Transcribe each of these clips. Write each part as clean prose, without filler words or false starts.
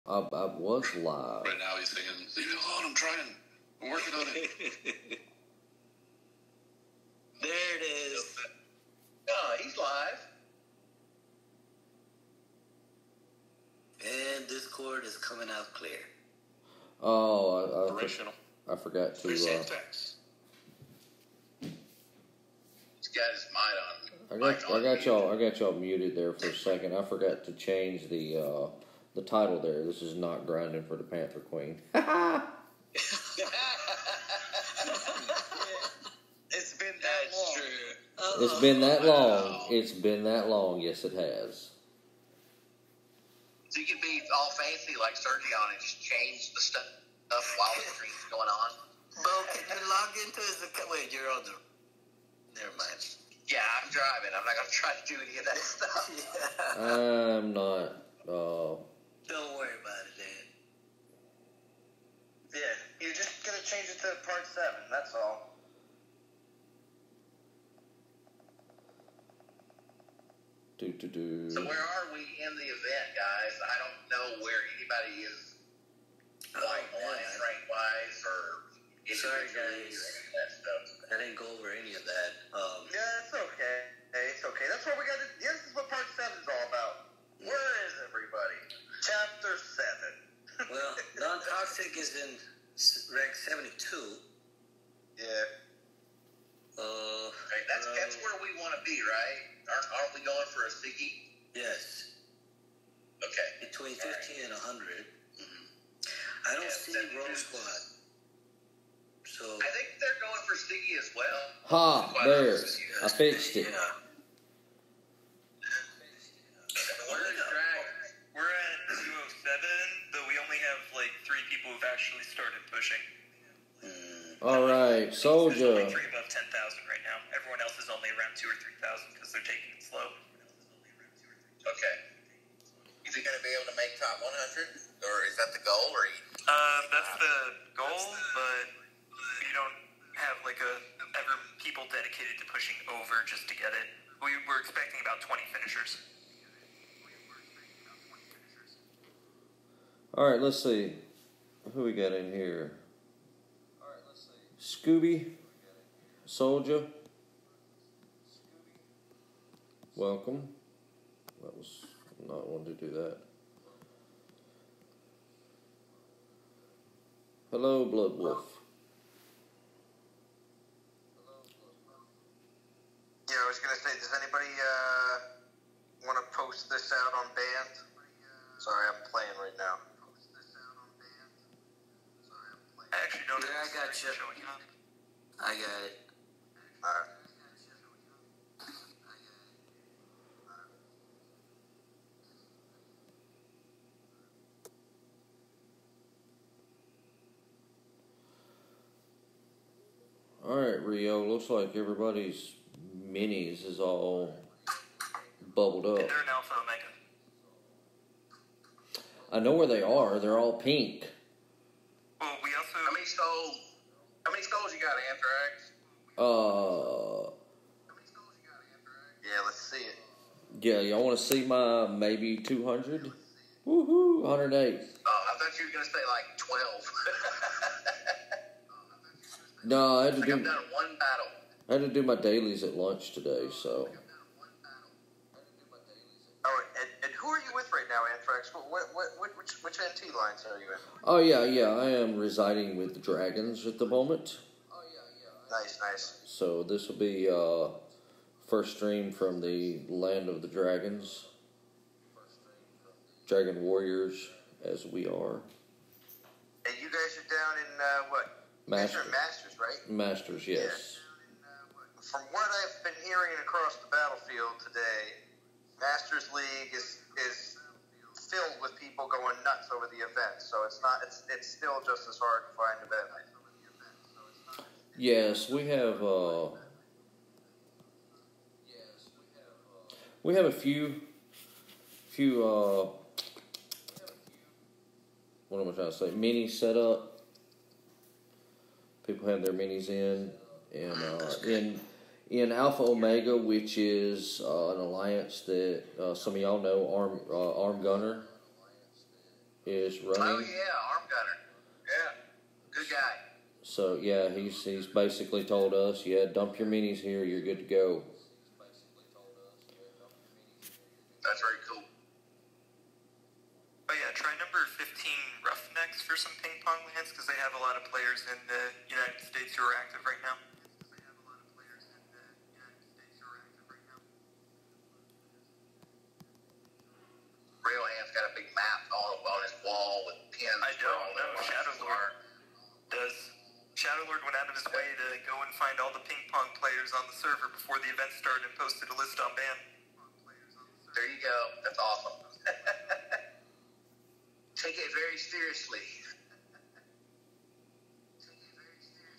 I was live. Right now he's thinking, leave me alone, I'm trying. I'm working on it. There it is. No, he's live. And Discord is coming out clear. Oh, Operational. I forgot to. He's got his mic on. I got y'all muted there for a second. I forgot to change the title there. This is not grinding for the Panther Queen. It's been that long. True. It's been that long. It's been that long. Yes, it has. So you can be all fancy like Sergio and just change the stuff while the stream's going on. Bro, can you log into his account? Wait, you're on the... Never mind. Yeah, I'm driving. I'm not going to try to do any of that stuff. Yeah. I'm not. Don't worry about it, Dan. Yeah, you're just going to change it to part 7. That's all. So where are we in the event, guys? I don't know where anybody is rank-wise or Sorry, individually guys. or any of that stuff. I didn't go over any of that. Yeah, it's okay. It's okay. That's what we got to... Yeah, this is what part 7 is all about. Where is everybody? Chapter 7. Well, non-toxic is in rank 72. Yeah. Right, That's where we want to be, right? Aren't we going for a Siggy? Yes. Okay. Between 50 and 100. Mm-hmm. I don't see Rogue Squad. So I think they're going for Siggy as well. Ha! There. I fixed it. Yeah. We're at 207, but we only have like 3 people who've actually started pushing. All right, There's Soldier. only 3 above 10,000 right now. Everyone else is only around 2,000 or 3,000 because they're taking it slow. Okay. Is he going to be able to make top 100? Or is that the goal? Or That's the goal, but you don't have like ever people dedicated to pushing over just to get it. We're expecting about 20 finishers. All right, let's see. Who we got in here? Scooby, Soldier. Welcome. That was not one to do that. Hello, Blood Wolf. Yeah, I was going to say, does anybody want to post this out on band? Sorry, I'm playing right now. I actually don't Yeah, I got you. showing up. I got it. Alright. All right, Rio. Looks like everybody's minis is all bubbled up. They're an Alpha Omega. I know where they are. They're all pink. Well, we also... How many skulls you got, Anthrax? Yeah, let's see it. Yeah, y'all want to see my maybe 200? Woohoo, 108. Oh, I thought you were going to say like 12. No, I had to I've do done one battle. my dailies at lunch today, so. Oh, and who are you with right now, Anthrax? Which NT lines are you in? Oh yeah, I am residing with the Dragons at the moment. Nice. So this will be first stream from the Land of the Dragons. Dragon Warriors, as we are. And you guys are down in what? Masters. You're in Masters, right? Masters, yes. From what I've been hearing across the battlefield today, Masters League is filled with people going nuts over the event. So it's still just as hard to find event. Yes, we have a few what am I trying to say? Minis set up. People have their minis in Alpha Omega, which is an alliance that some of y'all know, Arm Gunner. is Oh running. yeah, Arm Gunner. Yeah, good guy. So yeah, he's basically told us, yeah, dump your minis here, you're good to go. That's very cool. Oh yeah, try number 15 Roughnecks for some ping pong lands because they have a lot of players in the United States who are active right now. Railhand's got a big map all on his wall with pins. I don't know. Shadowlord does. Shadowlord went out of his way to go and find all the ping pong players on the server before the event started and posted a list on BAM. There you go. That's awesome. Take it very seriously.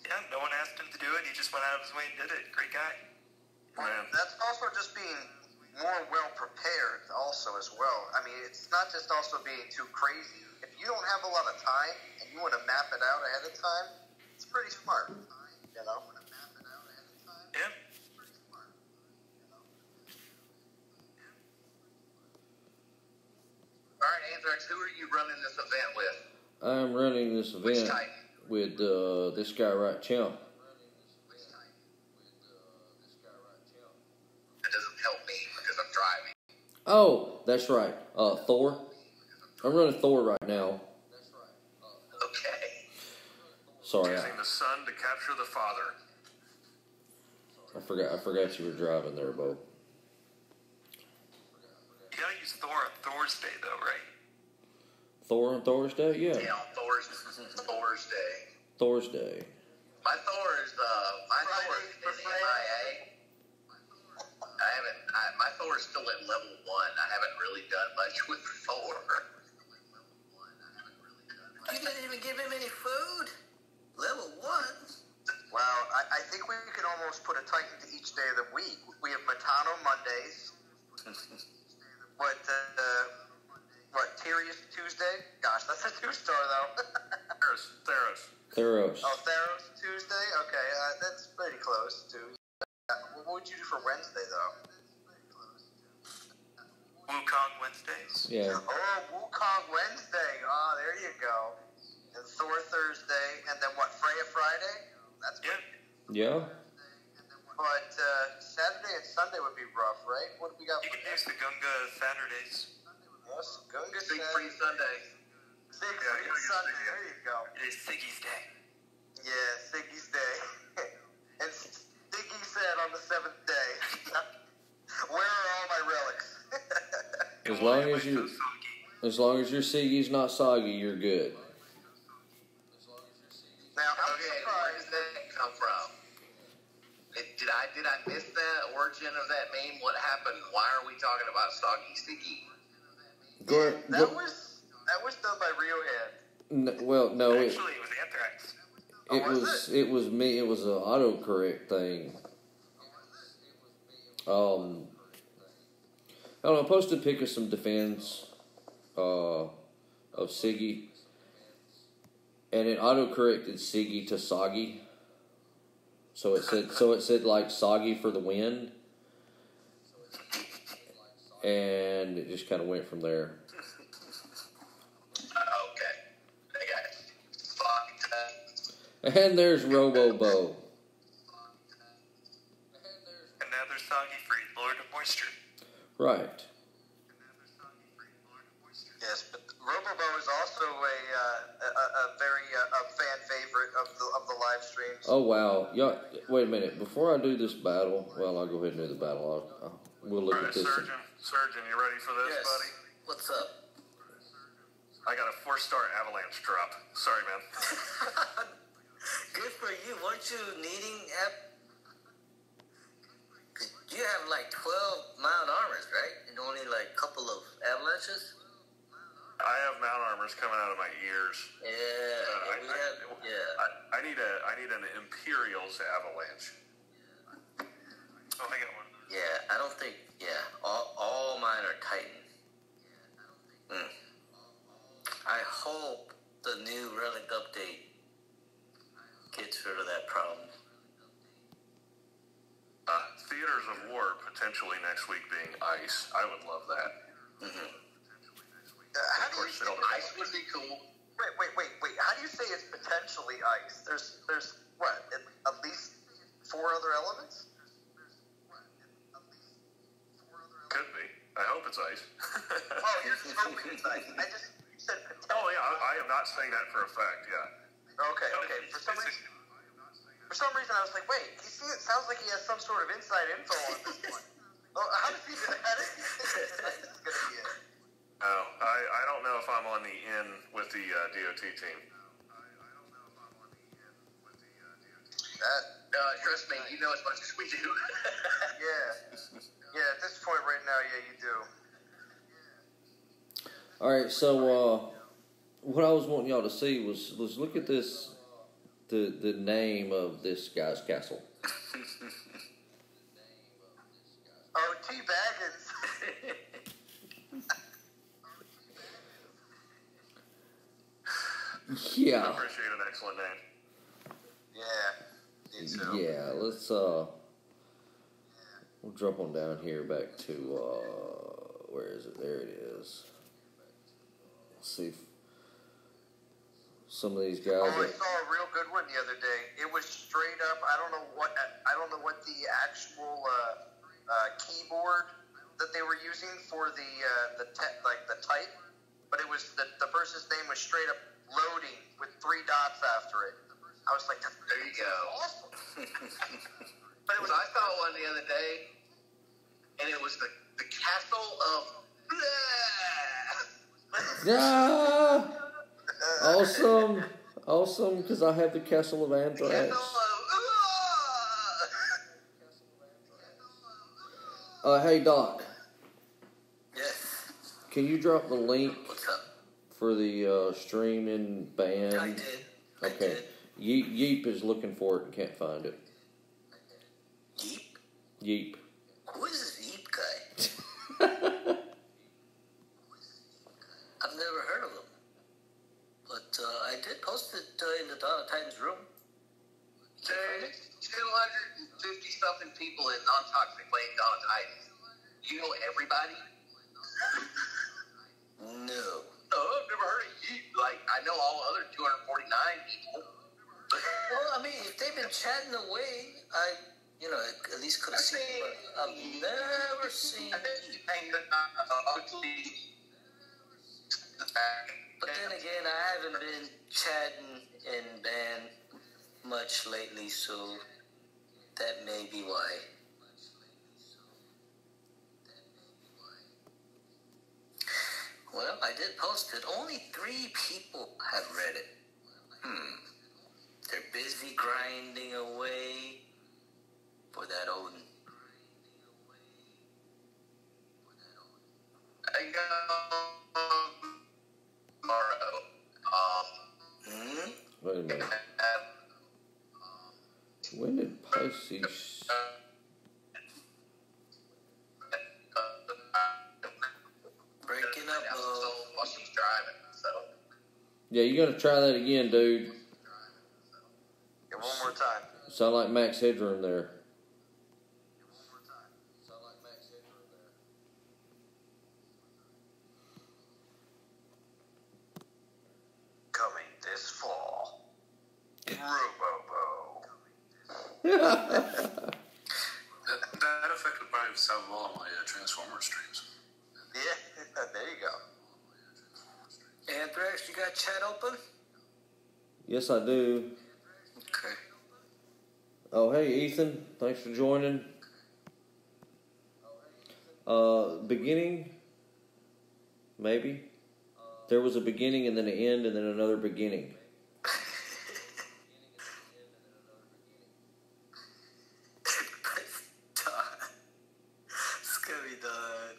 Yeah, no one asked him to do it. He just went out of his way and did it. Great guy. Man. That's also just being more well prepared also as well. I mean, it's not just also being too crazy. If you don't have a lot of time and you want to map it out ahead of time, it's pretty smart, you know? Yeah. All right, Anthrax, who are you running this event with? I'm running this event with this guy right, Chimp. That doesn't help me because I'm driving. Oh, that's right. Thor. I'm running Thor right now. Okay. Sorry, Using the son to capture the father. I forgot you were driving there, Bo. You gotta use Thor on Thor's Day, though, right? Thor on Thor's Day? Yeah. Yeah, on Thor's Day. Thor's Day. My Thor is MIA. My Thor is still at level 1. I haven't really done much with Thor. You didn't even give him any food? Level 1? Wow, I think we could almost put a Titan to each day of the week. We have Matano Mondays. Tyrius Tuesday? Gosh, that's a 2-star though. Theros. Oh, Theros Tuesday? Okay, that's pretty close to. What would you do for Wednesday though? Wukong Wednesdays. Yeah. Oh, Wukong Wednesday. Oh, there you go. And Thor Thursday, and then what? Freya Friday? That's Yeah. Yeah. But Saturday and Sunday would be rough, right? What do we got? You can use the Gunga Saturdays. Yes, Gunga Siegfried Sunday. Siegfried Sunday. There you go. It is Siggy's Day. Yeah, Siggy's Day. And Siggy said on the 7th day, "Where are all my relics?" As long as your Siggy's not soggy, you're good. Now, I'm Okay, where surprised. does that come from? Did I miss the origin of that meme? What happened? Why are we talking about Soggy Sticky? That was done by Riohead. No. Actually, it was Anthrax. It was me. It was an autocorrect thing. I don't know. I posted a pic of some defense of Siggy, and it autocorrected Siggy to Soggy. So it said like Soggy for the win, and it just kind of went from there. Okay. I got fucked. And there's Robo-Bo. And now there's Soggy Free, Lord of Moisture. Right. Yes, but Robobo is also a very fan favorite of the live streams. Oh wow! Yeah. Wait a minute. Before I do this battle, well, I'll go ahead and do the battle. We'll look at this. Surgeon, you ready for this, Yes. buddy? What's up? I got a 4-star avalanche drop. Sorry, man. Good for you. Weren't you needing you have like 12 mount armors, right? And only like a couple of avalanches? I have mount armors coming out of my ears. I need an Imperial's avalanche. Oh, I got one. Yeah, I don't think, all mine are Titan. I hope the new Relic update gets rid of that problem. Theaters of War potentially next week being ice. I would love that. Mm-hmm. How Of do you course, say it'll Ice would be cool. Wait. How do you say it's potentially ice? There's what? At least 4 other elements? Could be. I hope it's ice. Oh, you're just hoping it's ice. You said potentially. Oh, yeah, I am not saying that for a fact, yeah. Okay. For some reason, I was like, wait. It sounds like he has some sort of inside info on this one. Well, how does he think this is going to be it? No, I don't know if I'm on the in with the DOT team. Trust me, you know as much as we do. Yeah, at this point right now, yeah, you do. All right, so what I was wanting y'all to see was look at this, the name of this guy's castle. Oh, T. Baggins. Yeah. I appreciate an excellent name. Yeah, me too. Yeah, let's we'll drop on down here back to where is it? There it is. Let's see if some of these guys. Oh, I saw a real good one the other day. It was straight up. I don't know what the actual keyboard that they were using for the type, but it was the person's name was straight up loading with 3 dots after it. I was like, There you go. awesome. But I saw one the other day, and it was the castle of blah. Ah, awesome, because I have the Castle of The Anthrax. castle of Hey Doc, Yes. can you drop the link What's up? for the streaming band? I did. I Okay. did. Yeep is looking for it and can't find it. Yeep? Yeep. Who is this Yeep guy? I've never heard of him. But I did post it in the Dawn of Titans room. There's 250 something people in non-toxic playing Dawn of Titans. You know everybody? No. No, I've never heard of you. Like, I know all the other 249 people. Well, I mean, if they've been chatting away, I at least could have seen it. But I've never seen Yeep. But then again, I haven't been chatting in band much lately, so that may be why. Well, I did post it. Only 3 people have read it. They're busy grinding away for that Odin. I go tomorrow. Wait a minute. When did Pisces? Breaking up, while she's driving, so. Yeah, you gotta try that again, dude. Yeah, one more time. Sound like Max Headroom there. Coming this fall, Robobo. That effect would probably sound well on my Transformer streams. Yeah, there you go. Anthrax, you got chat open? Yes, I do. Okay. Oh, hey, Ethan. Thanks for joining. Beginning? Maybe? There was a beginning and then an end and then another beginning. Scary dog.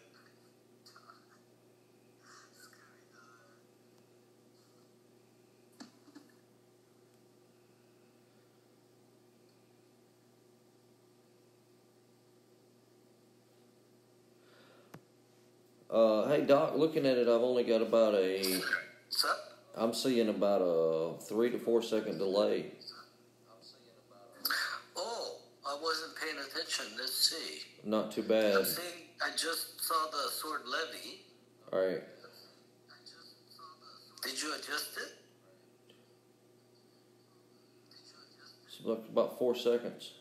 Hey, Doc, looking at it, I've only got about What's up? I'm seeing about a 3 to 4 second delay. Oh, I wasn't paying attention. Let's see. Not too bad. I just saw the sword levy. All right. Did you adjust it? It's about 4 seconds.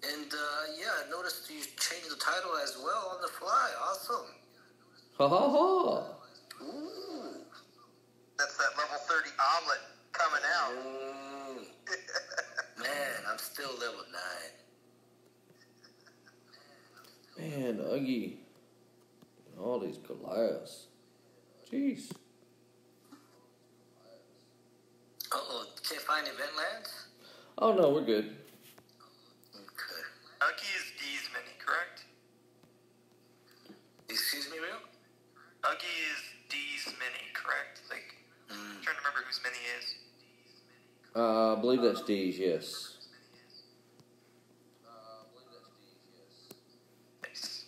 And yeah, I noticed you changed the title as well on the fly. Awesome. Ha ha ha! Ooh. That's that level 30 omelet coming out. Man, I'm still level 9. Man, Uggy. All these Goliaths. Jeez. Uh-oh, can't find event lands? Oh no, we're good. Okay. Uggy is D's mini, correct? Excuse me, real? Uggy is D's mini, correct? Like, I'm trying to remember whose mini is. I believe that's D's, yes. Nice.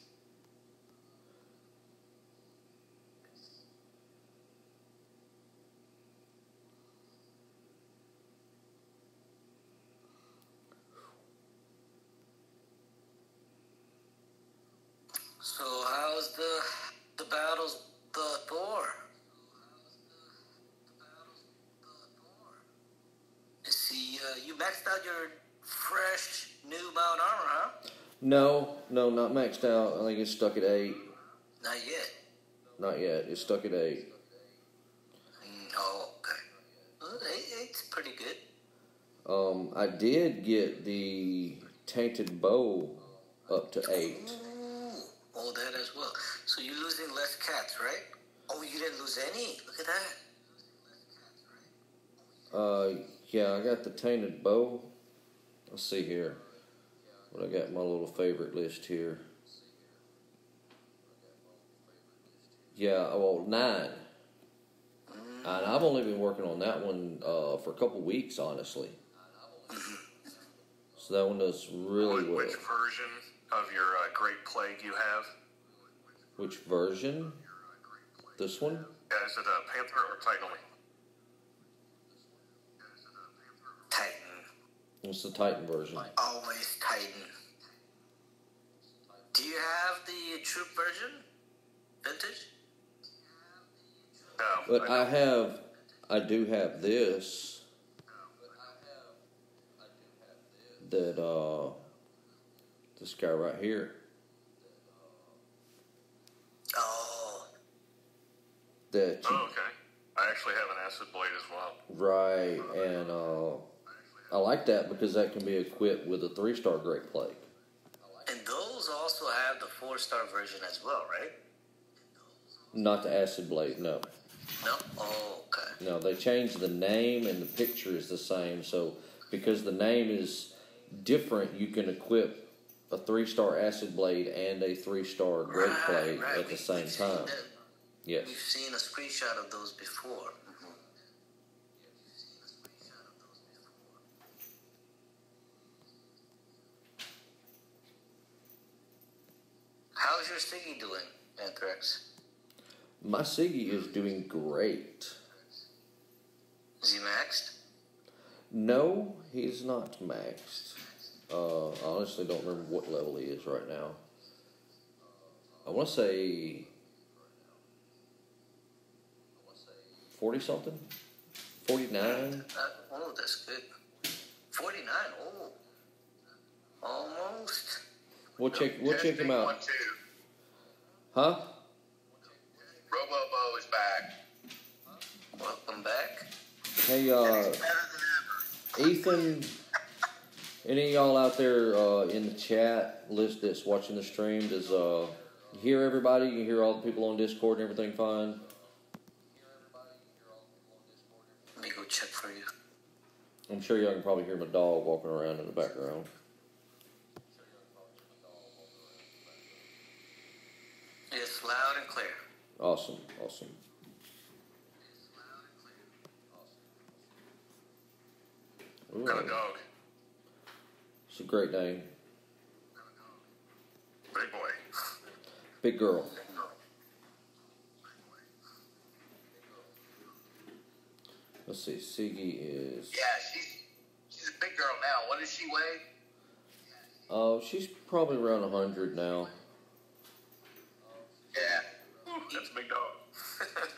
So how's the battles, the Thor? I see you maxed out your fresh new mount armor, huh? No, not maxed out. I think it's stuck at 8. Not yet. Not yet. It's stuck at 8. Oh, okay. Well, 8's pretty good. I did get the tainted bow up to 8. Ooh, oh, that as well. So you're losing less cats, right? Oh, you didn't lose any. Look at that. Yeah, I got the tainted bow. Let's see here. What I got in my little favorite list here. Yeah, well, 9. And I've only been working on that one for a couple weeks, honestly. So that one does really well. Which version of your Great Plague you have? Which version? This one? Yeah, is it a Panther or Titan? Titan. It's the Titan version. Always Titan. Do you have the troop version? Vintage? No. But I do have this. That, this guy right here. Oh. That you, Oh, okay. I actually have an Acid Blade as well. right, and I like that because that can be equipped with a 3-star Great Plague. And those also have the 4-star version as well, right? Not the Acid Blade, no. No? Oh, okay. No, they changed the name and the picture is the same. So because the name is different, you can equip a 3-star Acid Blade and a 3-star Great Plague at the same time. Yes. We've seen a screenshot of those before. How's your Siggy doing, Anthrax? My Siggy is doing great. Is he maxed? No, he's not maxed. I honestly don't remember what level he is right now. I want to say 40 something, 49. Oh, that's good. 49. Oh, almost. We'll check him out. One, too. Huh? Robo-Bo is back. Welcome back. Hey, Better than ever. Ethan. Any of y'all out there in the chat list that's watching the stream? Does you hear everybody? You hear all the people on Discord and everything fine? Let me go check for you. I'm sure y'all can probably hear my dog walking around in the background. It's loud and clear. Awesome. Ooh, Got a dog. it's a great name. Big boy. Big girl. Let's see. Siggy is. Yeah, she's a big girl now. What does she weigh? Oh, she's probably around 100 now. Yeah. That's a big dog.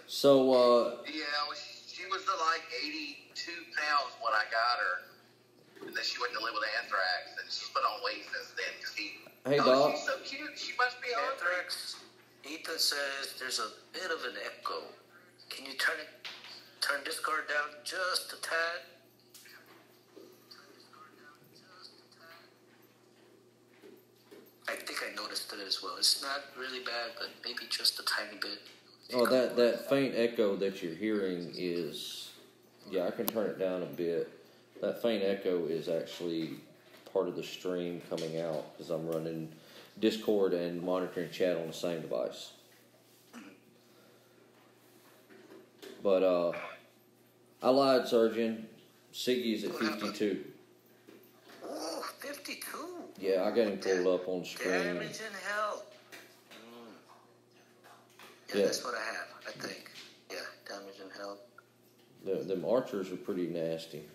So, Yeah, well, to like 82 pounds when I got her. And then she went to live with Anthrax, and she's put on weight since then. Cause Hey, Doc. She's so cute. She must be hungry. Anthrax, Ethan says there's a bit of an echo. Can you turn this card down just a tad? I think I noticed it as well. It's not really bad, but maybe just a tiny bit. Oh, that faint echo that you're hearing is, yeah, I can turn it down a bit. That faint echo is actually part of the stream coming out because I'm running Discord and monitoring chat on the same device. But I lied, Surgeon. Siggy's at 52. Oh, 52. Yeah, I got him pulled up on screen. Damage in hell. Yeah, that's what I have, I think. Yeah, damage in hell. Them archers are pretty nasty.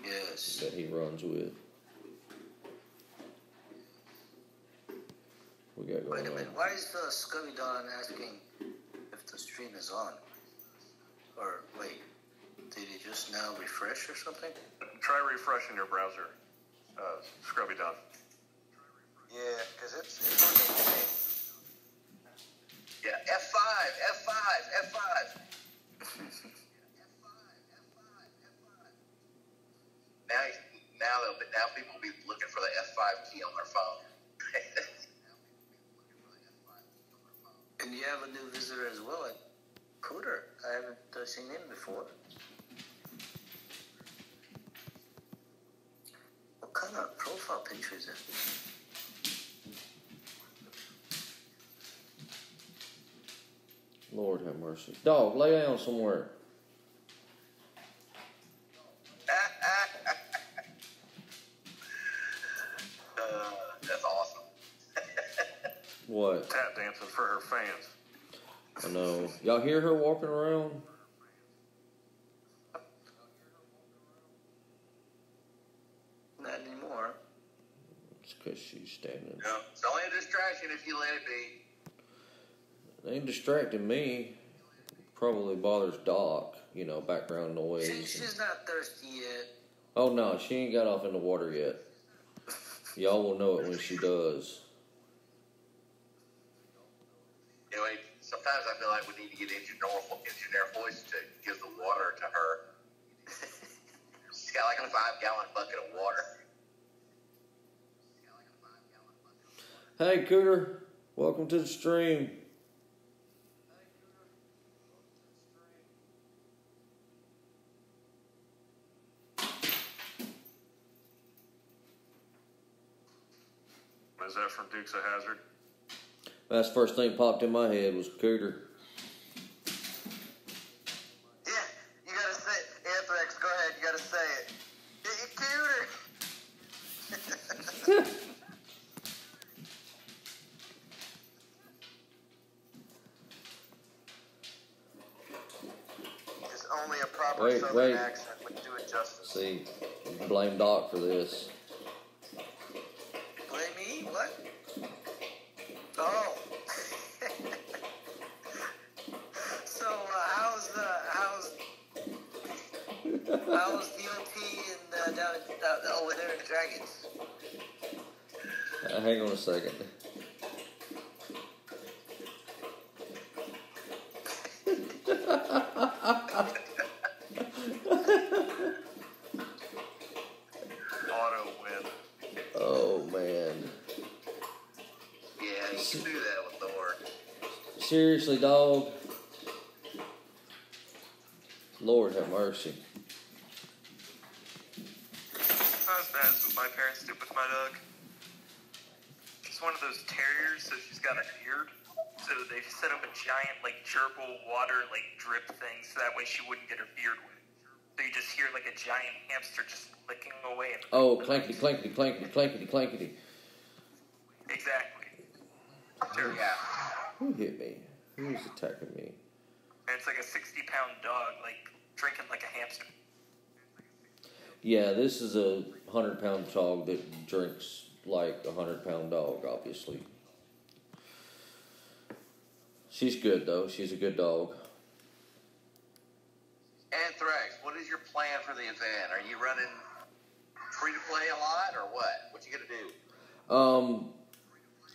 Yes. That he runs with. We got going Wait a on. minute. Why is Scubby Don asking if the stream is on? Or wait, did he just now refresh or something? Try refreshing your browser, Scrubby Don. Yeah, because it's working. Yeah, F5. Now people will be looking for the F5 key on their phone. And you have a new visitor as well, like Cooter. I haven't seen him before. What kind of profile picture is it? Lord have mercy. Dog, lay down somewhere. That's awesome. What? Tap dancing for her fans. I know. Y'all hear her walking around? Not anymore. It's because she's standing. No, it's only a distraction if you let it be. It ain't distracting me. Probably bothers Doc, background noise. She's not thirsty yet. Oh, no, she ain't got off in the water yet. Y'all will know it when she does. Anyway, sometimes I feel like we need to get engineer voice to give the water to her. She's got like a 5-gallon bucket of water. Hey, Cooter. Welcome to the stream. Is that from Dukes of Hazzard? That's the first thing popped in my head was Cooter. Yeah, you gotta say it. Anthrax, go ahead, you gotta say it. Hey, Cooter! It's only a proper southern accent would do it justice. See, blame Doc for this. Blame me? What? Oh. So, how's DOT and down over there in Dragons? Hang on a second. Auto win. Oh, man. Yeah, you can do that with Thor. Seriously, dog. Lord have mercy. Not as bad as what my parents did with my dog. It's one of those terriers, so she's got a beard. So they set up a giant, gerbil water, drip thing, so that way she wouldn't get her beard wet. So you just hear, a giant hamster just licking away. Oh, clankety, clankety, clankety, clankety, clankety. Exactly. Yeah. Who hit me? Who is attacking me? And it's like a 60-pound dog, drinking like a hamster. Yeah, this is a 100-pound dog that drinks like a 100-pound dog, obviously. She's good, though. She's a good dog. Anthrax, is your plan for the event? Are you running free to play a lot, or what? What you gonna do?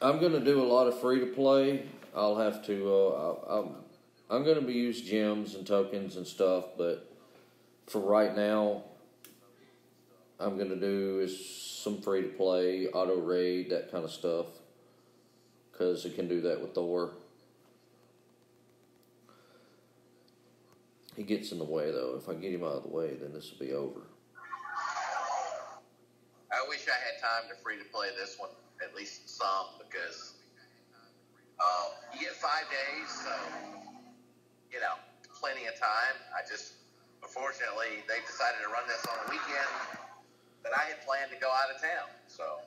I'm gonna do a lot of free to play. I'll have to. I'm gonna be use gems and tokens and stuff, but for right now, I'm gonna do is some free to play, auto raid, that kind of stuff, because it can do that with Thor. He gets in the way though. If I get him out of the way, then this will be over. I wish I had time to free to play this one, at least some, because you get 5 days, so plenty of time. Unfortunately, they decided to run this on a weekend that I had planned to go out of town. So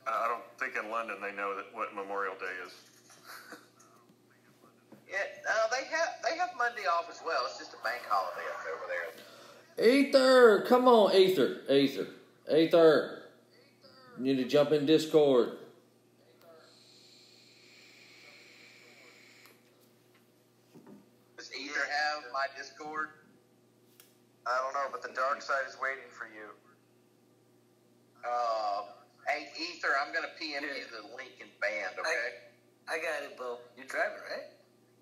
I don't think in London they know what Memorial Day is. yeah, no, they have Monday off as well. It's just a bank holiday up over there. Ether, come on, Ether. You need to jump in Discord. Does Ether have my Discord? I don't know, but the dark side is waiting for you. Hey, Ether, I'm going to PM you the link in band, okay? I got it, Bo. You're driving, right?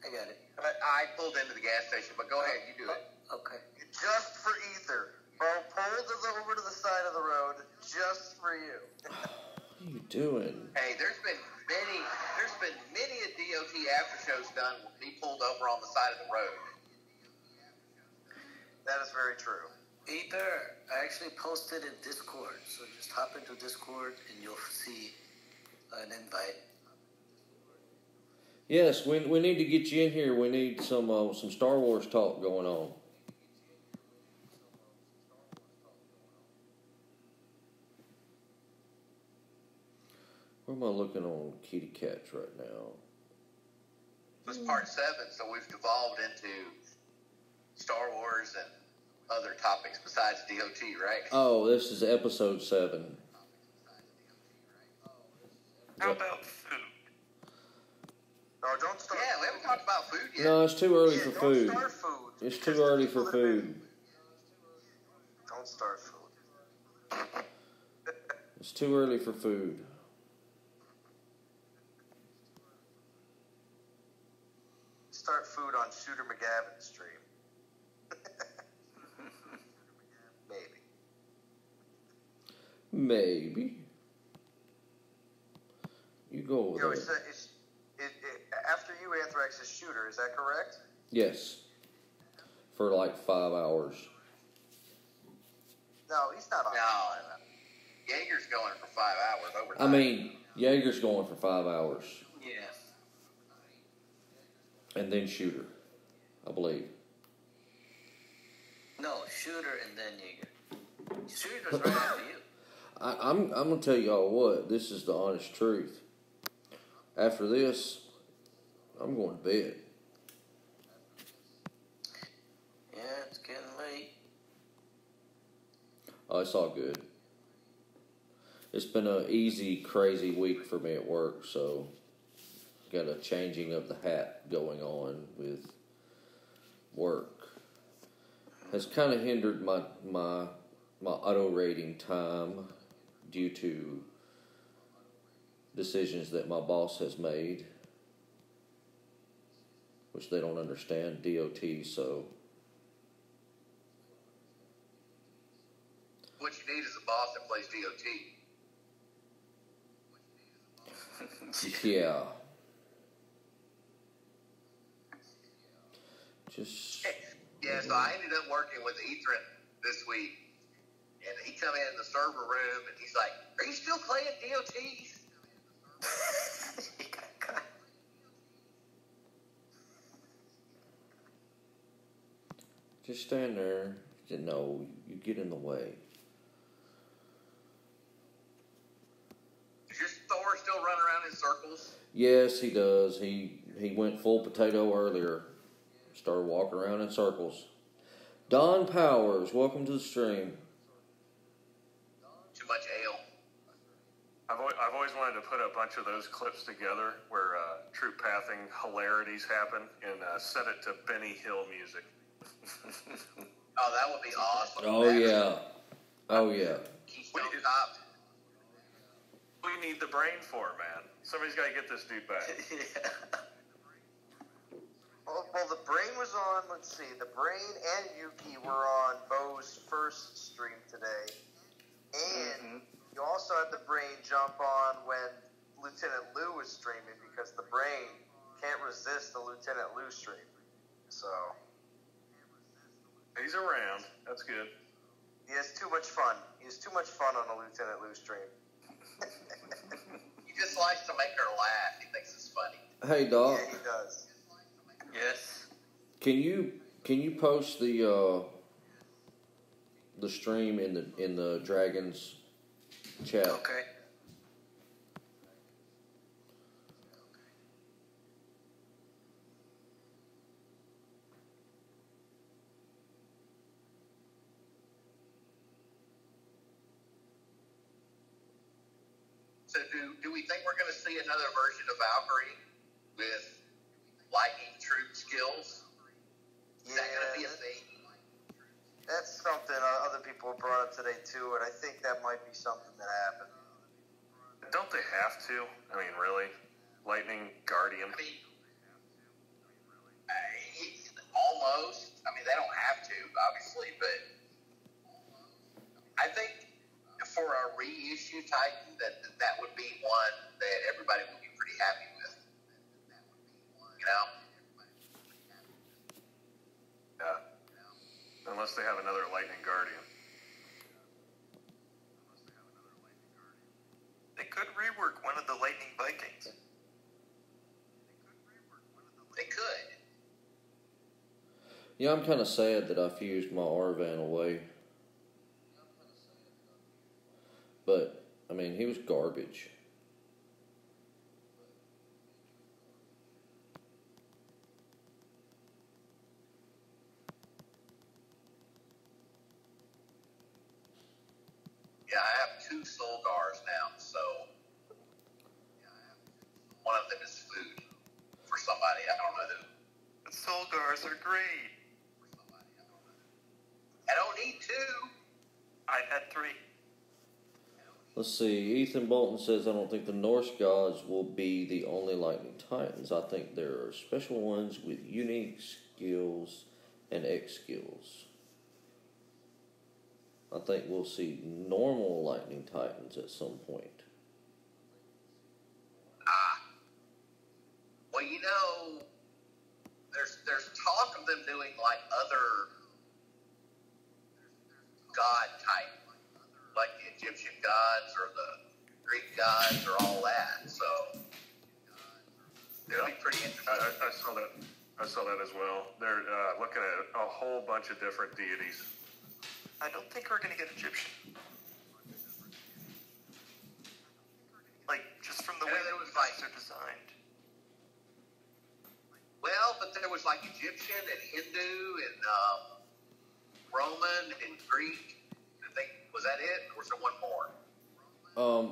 I got it. I pulled into the gas station, but go ahead, you do it. Okay. Just for Ether. Bo pulled over to the side of the road just for you. What are you doing? Hey, there's been many a DOT after shows done with me pulled over on the side of the road. That is very true. Ether, I actually posted in Discord, so just hop into Discord and you'll see an invite. Yes, we need to get you in here. We need some Star Wars talk going on. Where am I looking on Kitty Cats right now? This is part 7, so we've devolved into Star Wars and other topics besides DOT, right? Oh, this is episode 7. How about food? No, don't start. Yeah, we haven't talked about food yet. No, it's too early for Don't food. start food. It's too early for food. Don't start food. It's too early for food. Start food on Shooter McGavin's stream. Maybe. You go over there. After you, Anthrax is Shooter. Is that correct? Yes. For like 5 hours. No, he's not on. No. Jaeger's going for 5 hours overtime. I mean, Jaeger's going for 5 hours. Yeah. And then Shooter, I believe. No, Shooter and then Jaeger. Shooter's right after you. I'm gonna tell y'all what. This is the honest truth. After this, I'm going to bed. Yeah, it's getting late. Oh, it's all good. It's been an easy, crazy week for me at work, so got a changing of the hat going on with work. Has kind of hindered my auto rating time due to decisions that my boss has made, which they don't understand, DOT, so. What you need is a boss that plays DOT. Yeah. Just. Yeah, so I ended up working with Ethan this week, and he come in the server room, and he's like, "Are you still playing DOTs?" Just stand there. No, you get in the way. Does your Thor still run around in circles? Yes, he does. He went full potato earlier. Started walking around in circles. Don Powers, welcome to the stream. Too much ale. I've always wanted to put a bunch of those clips together where troop pathing hilarities happen and set it to Benny Hill music. Oh, that would be awesome. Oh yeah. Oh yeah. Keystone Cop. We need the brain for, man. Somebody's got to get this dude back. Yeah. Well, the Brain was on, let's see, the Brain and Yuki were on Bo's first stream today. And you also had the Brain jump on when Lieutenant Lou was streaming because the Brain can't resist the Lieutenant Lou stream. So. He's around. That's good. He has too much fun. He has too much fun on the Lieutenant Lou stream. He just likes to make her laugh. He thinks it's funny. Hey Doc, Yeah, he does. Yes. can you post the stream in the Dragons chat? Okay. So do we think we're going to see another version of Valkyrie with lightning troop skills? Is that going to be a thing? That's something other people brought up today too, and I think that might be something that happened. Don't they have to? I mean, really? Lightning Guardian? I mean, almost. I mean, they don't have to, obviously, but I think for a reissue Titan, that would be one that everybody would be pretty happy with. You know? Yeah. Unless they have another Lightning Guardian. They could rework one of the Lightning Vikings. They could. Yeah, I'm kind of sad that I fused my Arvan away. But, I mean, he was garbage. Yeah, I have 2 Solgars now, so one of them is food for somebody. I don't know who. The Solgars are great. I don't need 2. I've had 3. Let's see, Ethan Bolton says, I don't think the Norse gods will be the only lightning titans. I think there are special ones with unique skills and X skills. I think we'll see normal lightning titans at some point. Well, you know, there's talk of them doing like other god type, like the Egyptian gods or the Greek gods or all that. So it'll be pretty interesting. I saw that. I saw that as well. They're looking at a whole bunch of different deities. I don't think we're going to get Egyptian. Like, just from the way there that was, like- they're designed. Well, but there was like Egyptian and Hindu and Roman and Greek. I think, was that it? Or was there one more?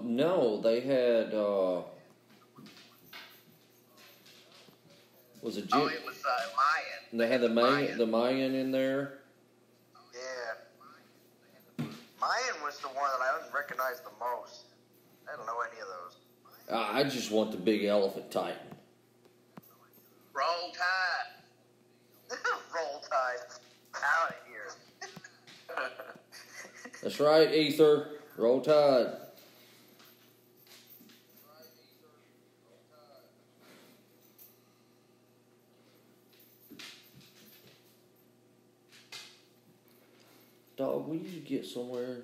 No, they had, was it Oh, it was Mayan. They had the Mayan in there. Yeah. Mayan was the one that I didn't recognize the most. I don't know any of those. I just want the big elephant titan. Roll Tide. Roll Tide. Out of here. That's right, Ether. Roll Tide. Dog, will you get somewhere?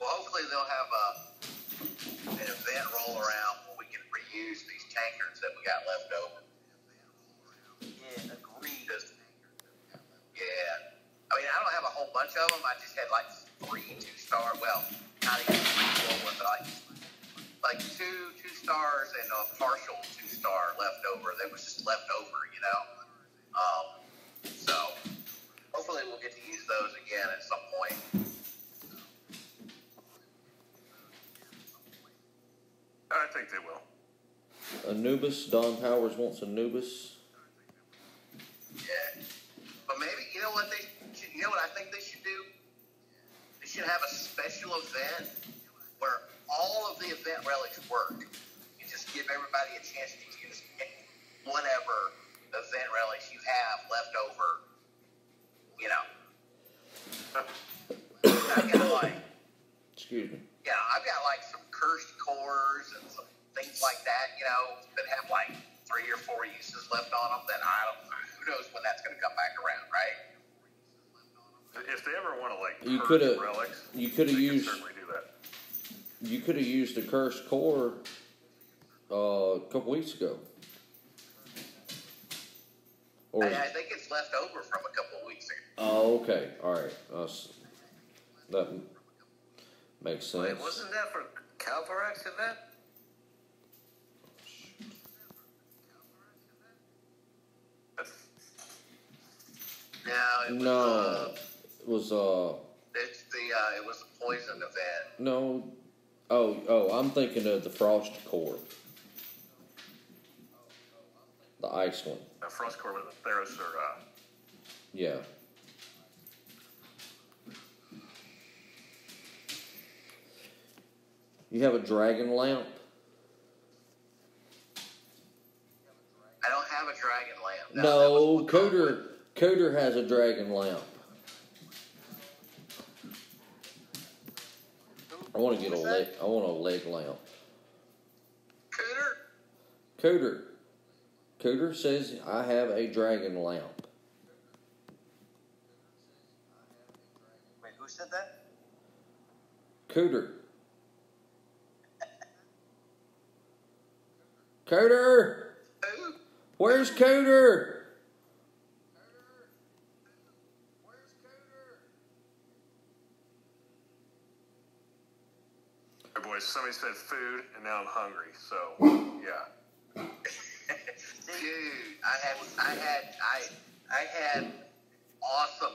Well, hopefully they'll have an event roll around where we can reuse these tankers that we got left over. Yeah, agreed. Yeah. I mean, I don't have a whole bunch of them. I just had like 3 2-star. Well, not even 3 full ones, but like 2 2-stars and a partial 2-star left over. That was just left over, you know. So hopefully we'll get to use those again at some point. Anubis. Don Powers wants Anubis. Yeah. But maybe, you know what I think they should do? They should have a special event where all of the event relics work. And just give everybody a chance to use whatever event relics you have left over. You know. I've got like, Excuse me. yeah, I've got like some cursed cores and some things like that, you know, that have like 3 or 4 uses left on them that who knows when that's going to come back around, right? If they ever want to like You purge coulda- relics, you coulda they used- can certainly do that. You could have used the cursed core a couple weeks ago. Or I think it's left over from a couple of weeks ago. oh, okay, all right. That makes sense. Wait, wasn't that for Calvarex event? No, it was, No, it was the poison event. no. Oh, I'm thinking of the frost core, the ice one. Frost Core with the Theros or Yeah. You have a dragon lamp? I don't have a dragon lamp. That No, was what Coder has a dragon lamp. I want to get a leg. I want a leg lamp. Cooter? Coder says I have a dragon lamp. Wait, who said that? Coder. Coder! Who? Where's Coder? hey boys, somebody said food, and now I'm hungry. So yeah. Dude, I had awesome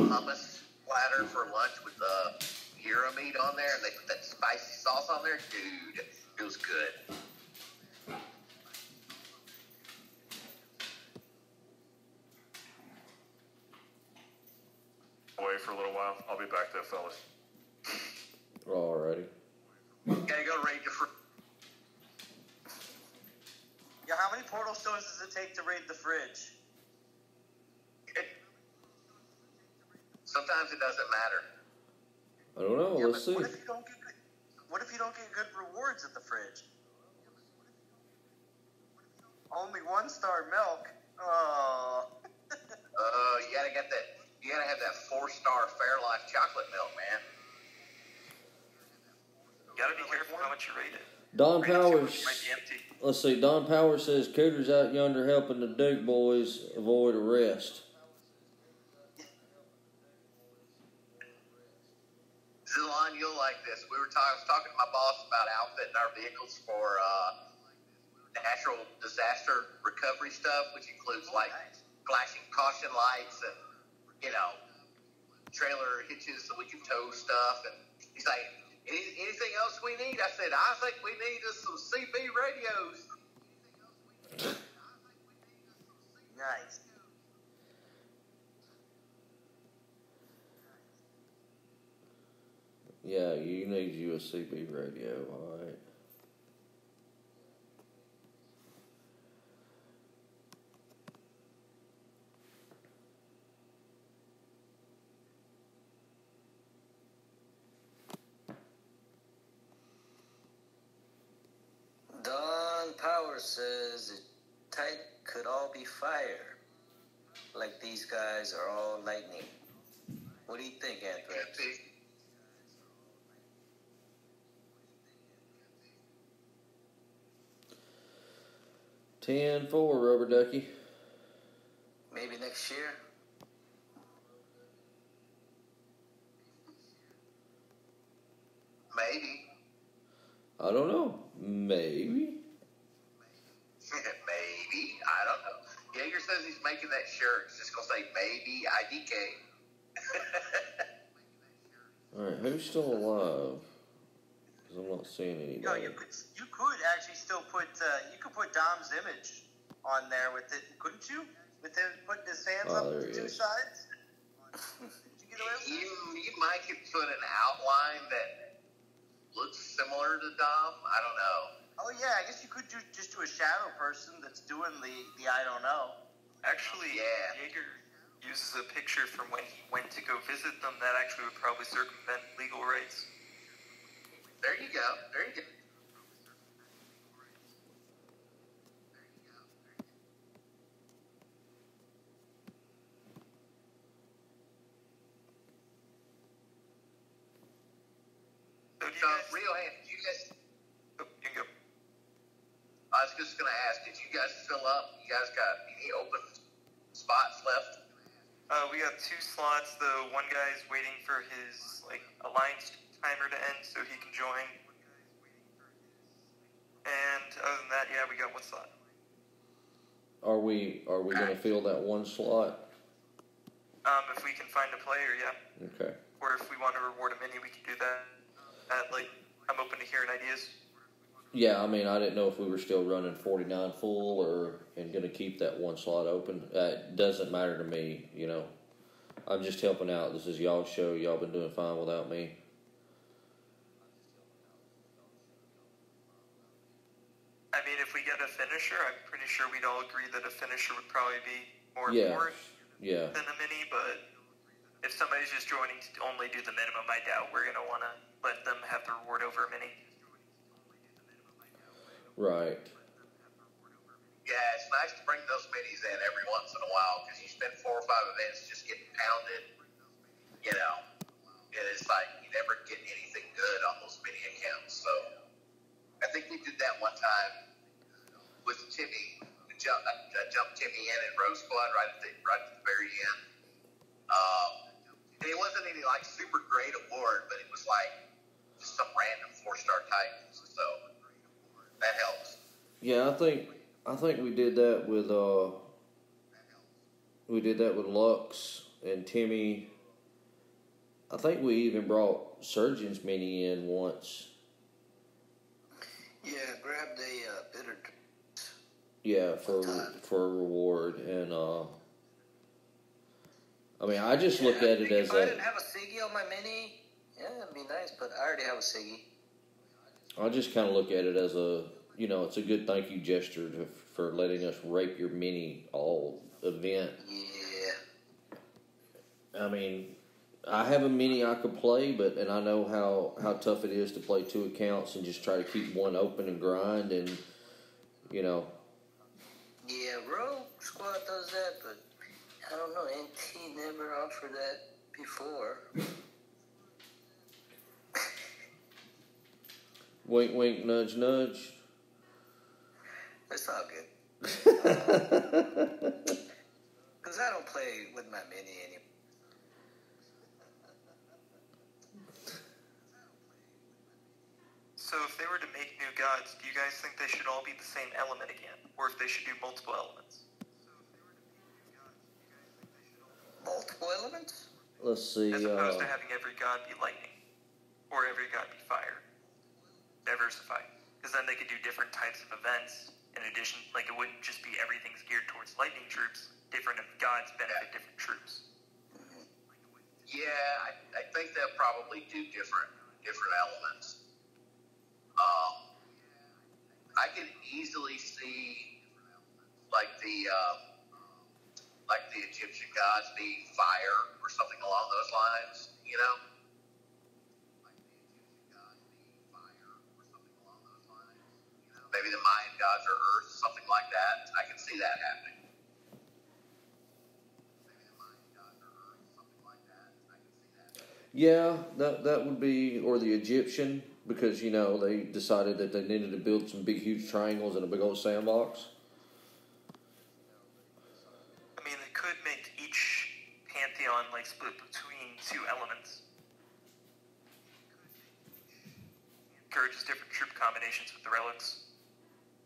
hummus platter for lunch with the gyro meat on there, and they put that spicy sauce on there. Dude, it was good. Away for a little while. I'll be back there, fellas. Alrighty. Gotta go raid the fridge. Yeah, how many portal stones does it take to raid the fridge? Sometimes it doesn't matter. I don't know. Yeah, Let's but see. what if you don't get good rewards at the fridge? Only 1-star milk. Oh. You gotta get that. You gotta have that 4-star Fairlife chocolate milk, man. You gotta be careful how much you rate it. Don Rate it too much, Powers. it might be empty. Let's see. Don Powers says Coder's out yonder helping the Duke boys avoid arrest. Zilon, you'll like this. I was talking to my boss about outfitting our vehicles for natural disaster recovery stuff, which includes like flashing caution lights and, you know, trailer hitches so we can tow stuff. And he's like, anything else we need? I said, I think we need some CB radios. Nice. Yeah, you need you a CB radio, alright. Don Power says it tight could all be fire. Like these guys are all lightning. What do you think, Anthrax? 10-4, Rubber Ducky. Maybe next year? Maybe. I don't know. Maybe. Maybe. I don't know. Jaeger says he's making that shirt. He's just going to say maybe IDK. Alright, who's still alive? Because I'm not seeing anybody. You could actually still put put Dom's image on there with it, couldn't you? With him putting his hands up there the he two is. sides? Did you get away with that? You might could put an outline that looks similar to Dom. I don't know. Oh yeah, I guess you could just do a shadow person that's doing the I don't know. Actually, Yeah. Jaeger uses a picture from when he went to go visit them that actually would probably circumvent legal rights. There you go. There you go. So do you So, guys... real hand, did you guys? Oh, you can go. I was just gonna ask, did you guys fill up? You guys got any open spots left? We got 2 slots. The one guy's waiting for his alliance timer to end so he can join. And other than that, yeah, we got 1 slot. Are we going to fill that one slot? If we can find a player, yeah. Okay. Or if we want to reward a mini, we can do that. I'm open to hearing ideas. Yeah, I mean, I didn't know if we were still running 49 full and going to keep that one slot open. It doesn't matter to me, you know. I'm just helping out. This is y'all's show. Y'all been doing fine without me. I mean, if we get a finisher, I'm pretty sure we'd all agree that a finisher would probably be more Yeah. important Yeah. than a mini, but if somebody's just joining to only do the minimum, I doubt we're going to want to let them have the reward over a mini. Right. Yeah, it's nice to bring those minis in every once in a while because you spend 4 or 5 events just getting pounded, you know. And it's like you never get anything good on those mini accounts. So I think we did that one time with Timmy. I jumped Timmy in Rose Blood right at the very end. And it wasn't any super great award, but it was just some random 4-star titans. So that helps. Yeah, I think we did that with Lux and Timmy. I think we even brought Surgeon's Mini in once. Yeah, grabbed a bitter. Yeah, for a reward, and I mean, I just look at it as if I didn't have a Siggy on my mini, yeah, it'd be nice, but I already have a Siggy. I just kind of look at it as it's a good thank you gesture for letting us rape your mini all event. Yeah. I mean, I have a mini I could play, and I know how tough it is to play 2 accounts and just try to keep one open and grind, and Yeah, Rogue Squad does that, but I don't know. NT never offered that before. Wink, wink, nudge, nudge. It's all good. Because I don't play with my mini anymore. So if they were to make new gods, do you guys think they should all be the same element again? Or if they should do multiple elements? Multiple elements? Let's see. As opposed to having every god be lightning. Or every god be fire. Diversify. Because then they could do different types of events. In addition, it wouldn't just be everything's geared towards lightning troops. Different gods benefit different troops. Yeah, I think they'll probably do different elements. I can easily see the Egyptian gods being fire or something along those lines, you know? Maybe the Mayan gods are earth, something like that. I can see that happening. Yeah, that would be, or the Egyptian, because, they decided that they needed to build some big, huge triangles in a big old sandbox. I mean, they could make each pantheon, split between 2 elements. Encourages different troop combinations with the relics.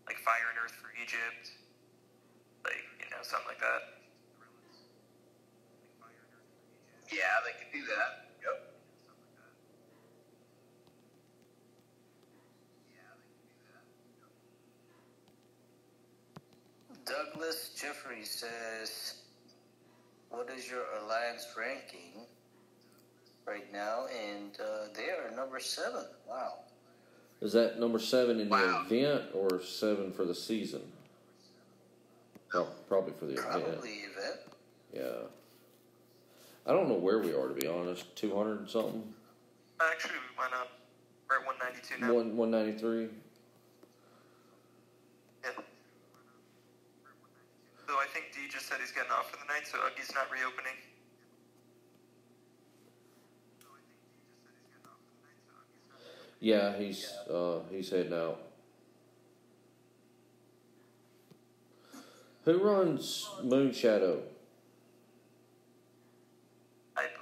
Like fire and earth for Egypt. Something like that. Yeah, they could do that. Yep. Douglas Jeffrey says, what is your alliance ranking right now? And they are number 7. Wow. Is that number 7 in the event or 7 for the season? Oh, probably for the event. Probably event. Yeah. I don't know where we are, to be honest. 200 and something? Actually, we went up. We're at 192 now. 193? Yeah. So I think D just said he's getting off for the night, so Uggie's not reopening. Yeah, he's heading out. Who runs Moonshadow? I believe.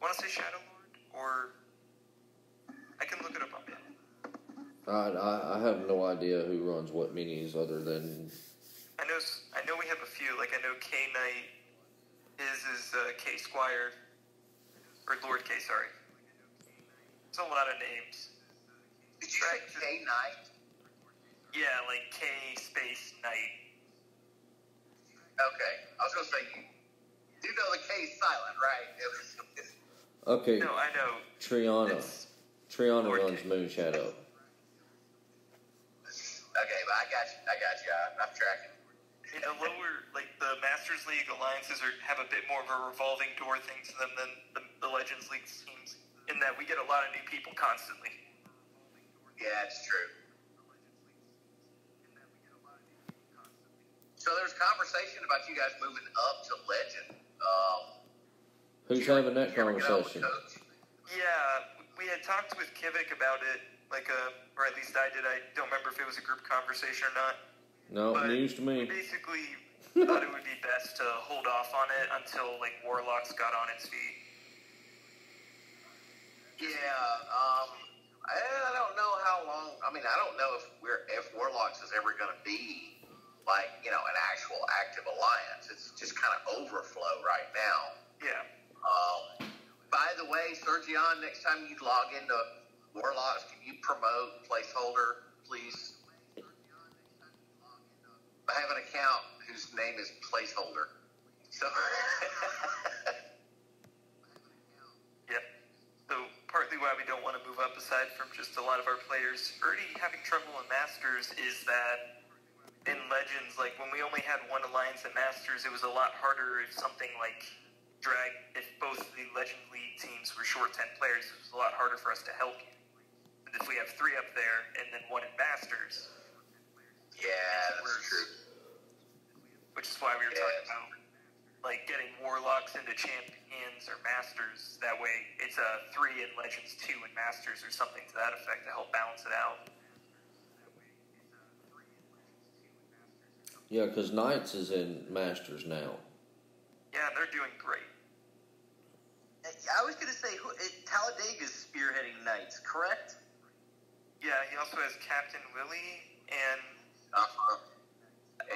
Want to say Shadow Lord, or I can look it up on it. I have no idea who runs what minis other than. I know we have a few. Like I know K Knight. His is K Squire, or Lord K. Sorry. It's a lot of names. Did you say K Knight? Yeah, like K space Knight. Okay, I was gonna say you know the K is silent, right? Okay. No, I know. Triana Lord runs K. Moonshadow. Okay, but I got you. I'm tracking. In the lower, like the Masters League alliances have a bit more of a revolving door thing to them than the Legends League teams, in that we get a lot of new people constantly. Yeah, it's true. So there's conversation about you guys moving up to Legend. Who's having that Did you ever get on with conversation? Coach? Yeah, we had talked with Kivik about it, or at least I did. I don't remember if it was a group conversation or not. No, But news to me. We basically thought it would be best to hold off on it until Warlocks got on its feet. Yeah, I don't know how long. I mean, I don't know if Warlocks is ever going to be an actual active alliance. It's just kind of overflow right now. Yeah. By the way, Sergion, next time you log into Warlocks, can you promote placeholder, please? I have an account whose name is placeholder. So. Yep. So partly why we don't want to move up, aside from just a lot of our players already having trouble in Masters, is that in Legends, when we only had one alliance in Masters, it was a lot harder if something if both the Legend League teams were short 10 players, it was a lot harder for us to help you. But if we have 3 up there and then 1 in Masters. Yeah, that's true. Which is why we were talking about getting Warlocks into Champions or Masters. That way it's a 3 in Legends, 2 in Masters, or something to that effect to help balance it out. Yeah, because Knights is in Masters now. Yeah, they're doing great. I was going to say, Talladega's spearheading Knights, correct? Yeah, he also has Captain Willie and...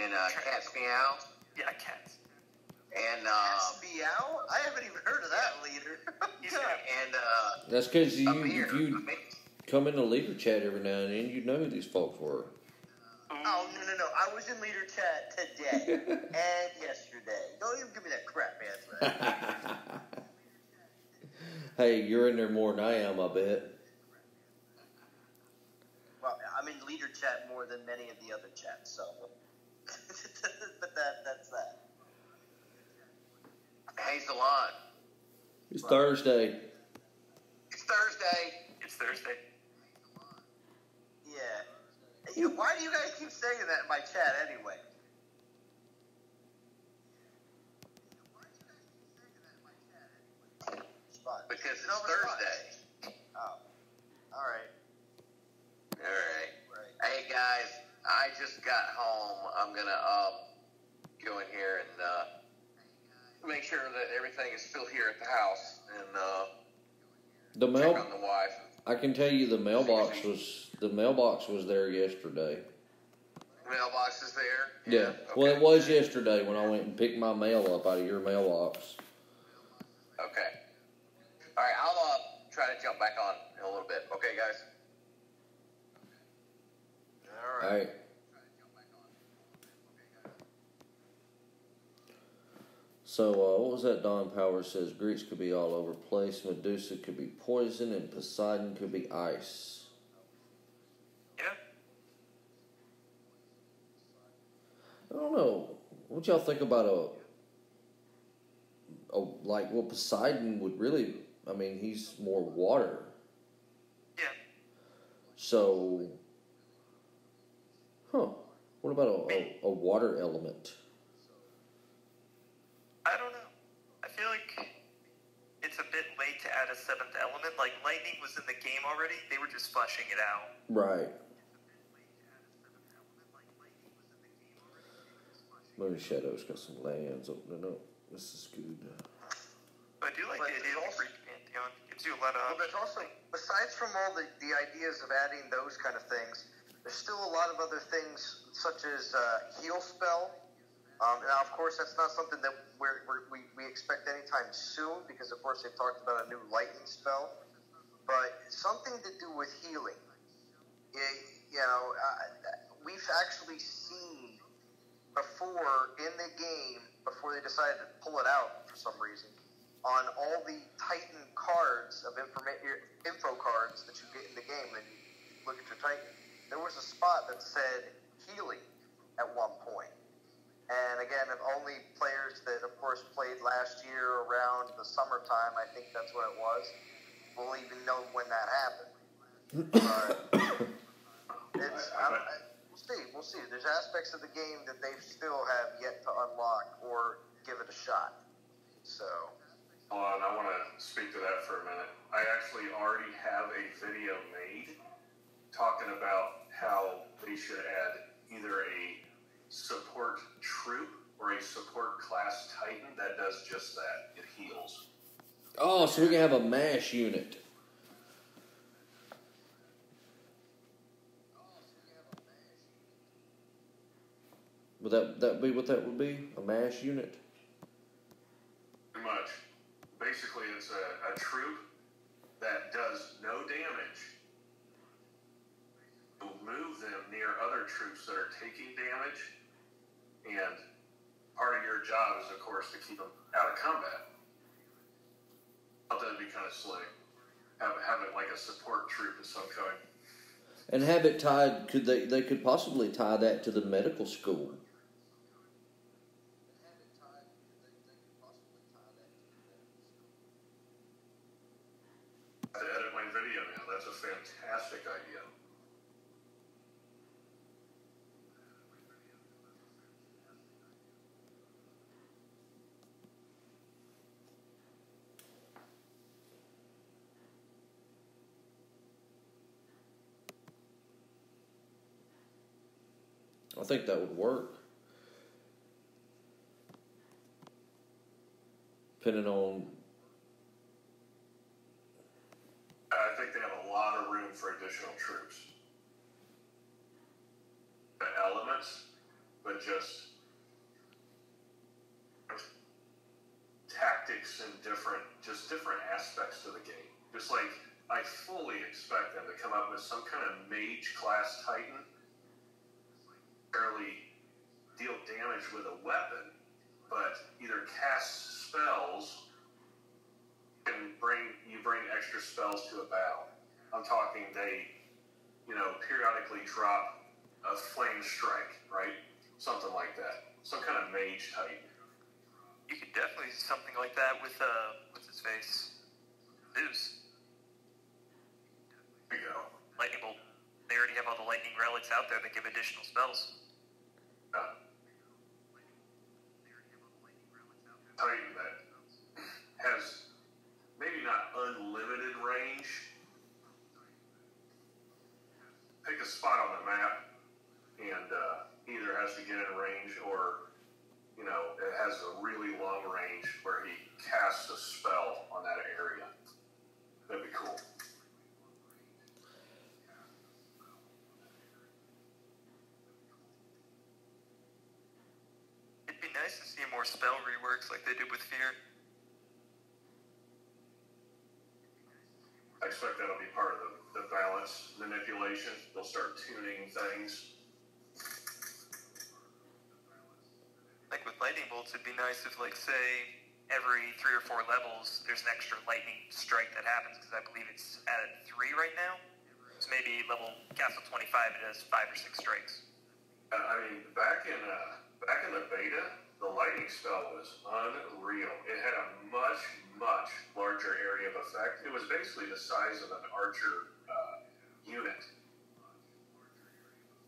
And Cat's Meow. Yeah, Cats. And Meow? I haven't even heard of that leader. That's because if Amir. you come into leader chat every now and then, you'd know who these folks were. Oh, no. I was in leader chat today and yesterday. Don't even give me that crap answer. Hey, you're in there more than I am, I bet. Well, I'm in leader chat more than many of the other chats, so. But that's that. Hey, Salon. It's Thursday. It's Thursday. It's Thursday. Yeah. Why do you guys keep saying that in my chat anyway? Because it's Thursday. Oh. Alright. Alright. Hey, guys. I just got home. I'm going to go in here and make sure that everything is still here at the house and check on the wife. I can tell you the mailbox was there yesterday. Mailbox is there? Yeah. Okay. Well, it was yesterday when I went and picked my mail up out of your mailbox. Okay. All right, I'll try to jump back on in a little bit. Okay, guys? All right. So, what was that? Don Power says Greeks could be all over the place. Medusa could be poison, and Poseidon could be ice. Yeah. I don't know. What y'all think about well, Poseidon would really, I mean, he's more water. Yeah. So, what about a water element? I don't know. I feel like it's a bit late to add a seventh element. Like, lightning was in the game already. They were just fleshing it out. Right. Moon Shadow's got some lands opening up. This is good. But I do like But the idea of the also- Greek pantheon. Gives you a lot of Well, there's also, besides from all the ideas of adding those kind of things, there's still a lot of other things, such as heal spell. Now, of course, that's not something that we expect anytime soon, because, of course, they've talked about a new lightning spell. But something to do with healing. We've actually seen before in the game, before they decided to pull it out for some reason, on all the Titan cards of info cards that you get in the game, and you look at your Titan, there was a spot that said healing at one point. And again, if only players that, of course, played last year around the summertime, I think that's what it was, will even know when that happened. But we'll see. There's aspects of the game that they still have yet to unlock or give it a shot. So. Hold on, I want to speak to that for a minute. I actually already have a video made talking about how they should add either a support troop or a support class Titan that does just that. It heals. Oh, so we can have a MASH unit. Would that be what that would be? A MASH unit? Pretty much. Basically, it's a troop that does no damage. Will move them near other troops that are taking damage, and part of your job is, of course, to keep them out of combat. I thought that'd be kind of slick. Have it like a support troop of some kind. And have it tied, they could possibly tie that to the medical school. To edit my video now. That's a fantastic idea. I think that would work. Depending on... I think they have a lot of room for additional troops. The elements, but just tactics and different aspects to the game. Just like I fully expect them to come up with some kind of mage class Titan, barely deal damage with a weapon, but either cast spells and bring extra spells to a battle. I'm talking they, periodically drop a flame strike, right? Something like that. Some kind of mage Titan. You could definitely do something like that with what's his face, Zeus. There you go. Lightning bolt. They already have all the lightning relics out there that give additional spells. Titan that has maybe not unlimited range. Pick a spot on the map and either has to get in range or, it has a really long range where he casts a spell on that area. That'd be cool. It'd be nice to see more spell reworks like they did with Fear. I expect that'll be part of the balance manipulation. They'll start tuning things. Like with lightning bolts, it'd be nice if, like, say, every 3 or 4 levels, there's an extra lightning strike that happens, because I believe it's at 3 right now. So maybe level Castle 25, it has 5 or 6 strikes. I mean, back in the beta, the lightning spell was unreal. It had a much, much larger area of effect. It was basically the size of an archer unit.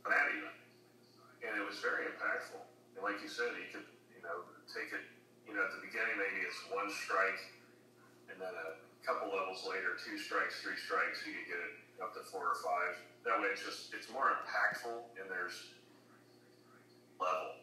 Not even. And it was very impactful. And like you said, you could, take it, at the beginning maybe it's 1 strike, and then a couple levels later, 2 strikes, 3 strikes, you could get it up to 4 or 5. That way it's more impactful, and there's level.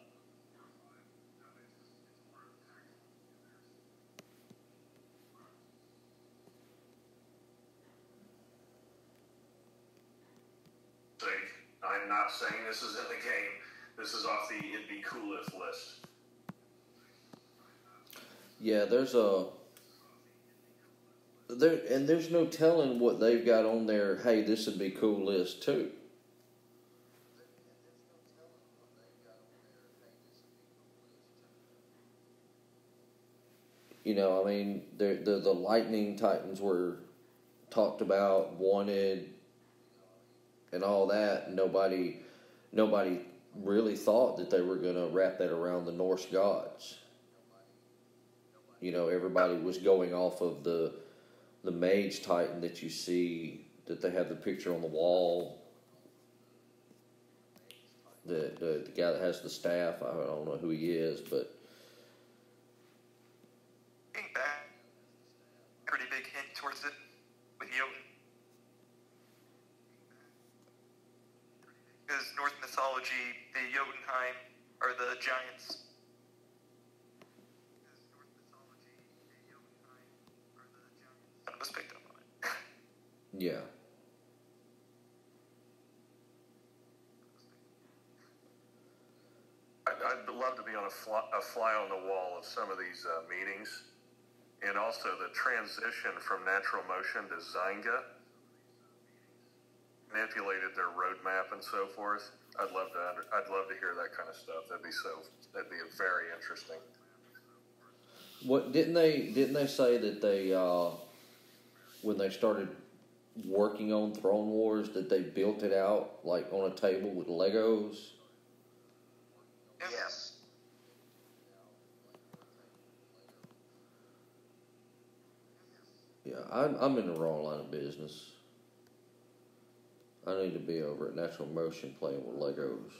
I'm not saying this is in the game. This is off the it'd be cool if list. Yeah, there's no telling what they've got on their, hey, this would be cool list too. I mean, the Lightning Titans were talked about, wanted, and all that. Nobody really thought that they were going to wrap that around the Norse gods. Everybody was going off of the Mage Titan that you see, that they have the picture on the wall. The guy that has the staff, I don't know who he is, but Back, pretty big hint towards it with Jotun. Because Norse mythology, the Jotunheim are the giants. None of us picked up on it. yeah. I'd love to be on a fly on the wall of some of these meetings, and also the transition from natural motion to Zynga, manipulated their roadmap and so forth. I'd love to hear that kind of stuff. That'd be very interesting. What didn't they say that they when they started working on Throne Wars, that they built it out like on a table with Legos? Yes. Yeah, I'm in the wrong line of business. I need to be over at Natural Motion playing with Legos.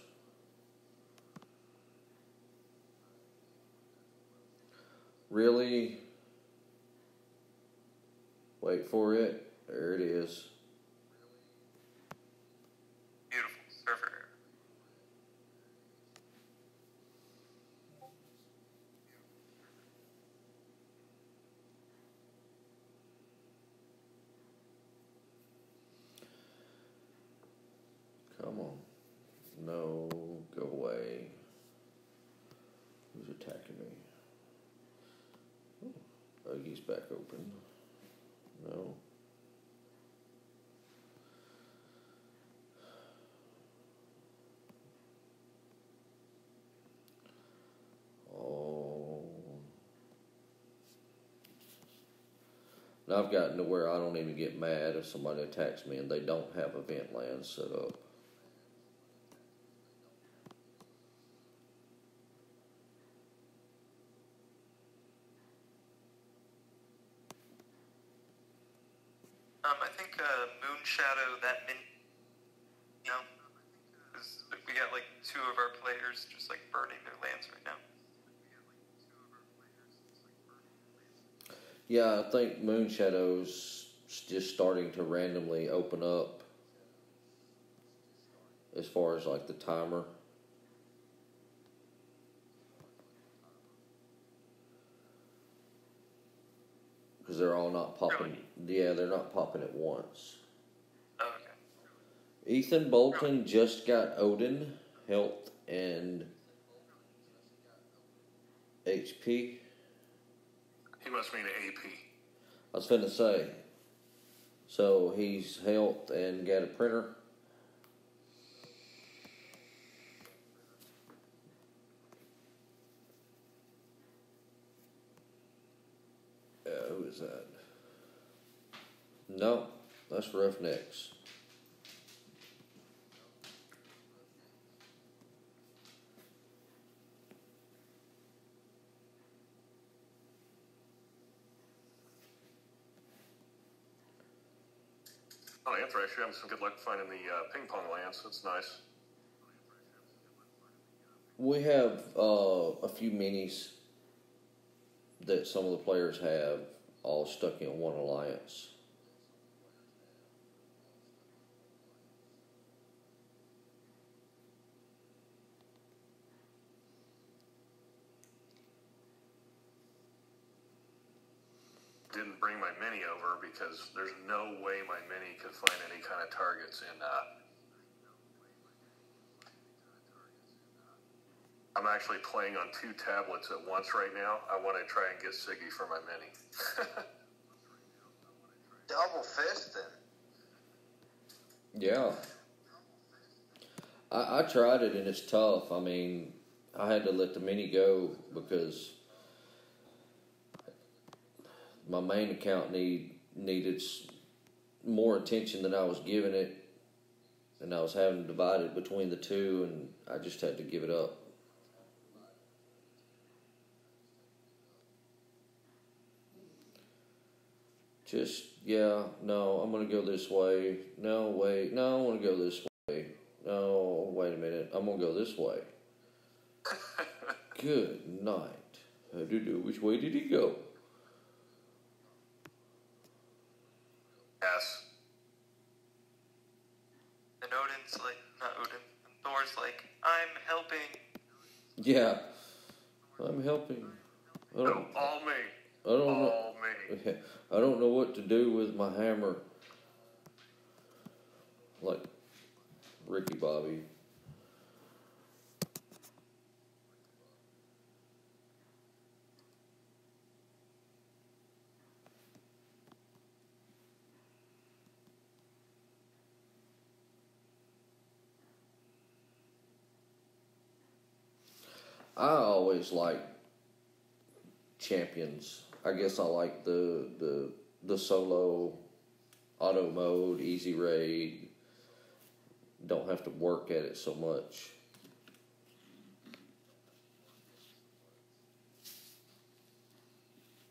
Really? Wait for it. There it is. Beautiful surfer. Come on. No, go away. Who's attacking me? Oh, buggy's back open. No. Oh. Now I've gotten to where I don't even get mad if somebody attacks me and they don't have event land set up. I think Moonshadow, that because we got like 2 of our players just like burning their lands right now. Yeah, I think Moonshadow's just starting to randomly open up as far as like the timer. Because they're all not popping. Really? Yeah, they're not popping at once. Oh, okay. Ethan Bolton just got Odin, health, and HP. He must mean AP. I was finna say. So he's health and got a printer. is that? No, that's Roughnecks. Oh, Anthrax, you're having some good luck finding the ping pong lands. That's nice. We have a few minis that some of the players have all stuck in one alliance. Didn't bring my mini over because there's no way my mini could find any kind of targets in. I'm actually playing on 2 tablets at once right now. I want to try and get Siggy for my mini. Double fisting. Yeah. I tried it and it's tough. I mean, I had to let the mini go because my main account needed more attention than I was giving it, and I was having to divide it between the two, and I just had to give it up. No, I'm going to go this way. No, wait, no, I want to go this way. No, wait a minute, I'm going to go this way. Good night. Which way did he go? Yes. And Odin's like, not Odin, and Thor's like, I'm helping. Yeah, I'm helping. No, all me. I don't know. All me. I don't know what to do with my hammer. Like Ricky Bobby. I always like champions. I guess I like the solo auto mode, easy raid. Don't have to work at it so much.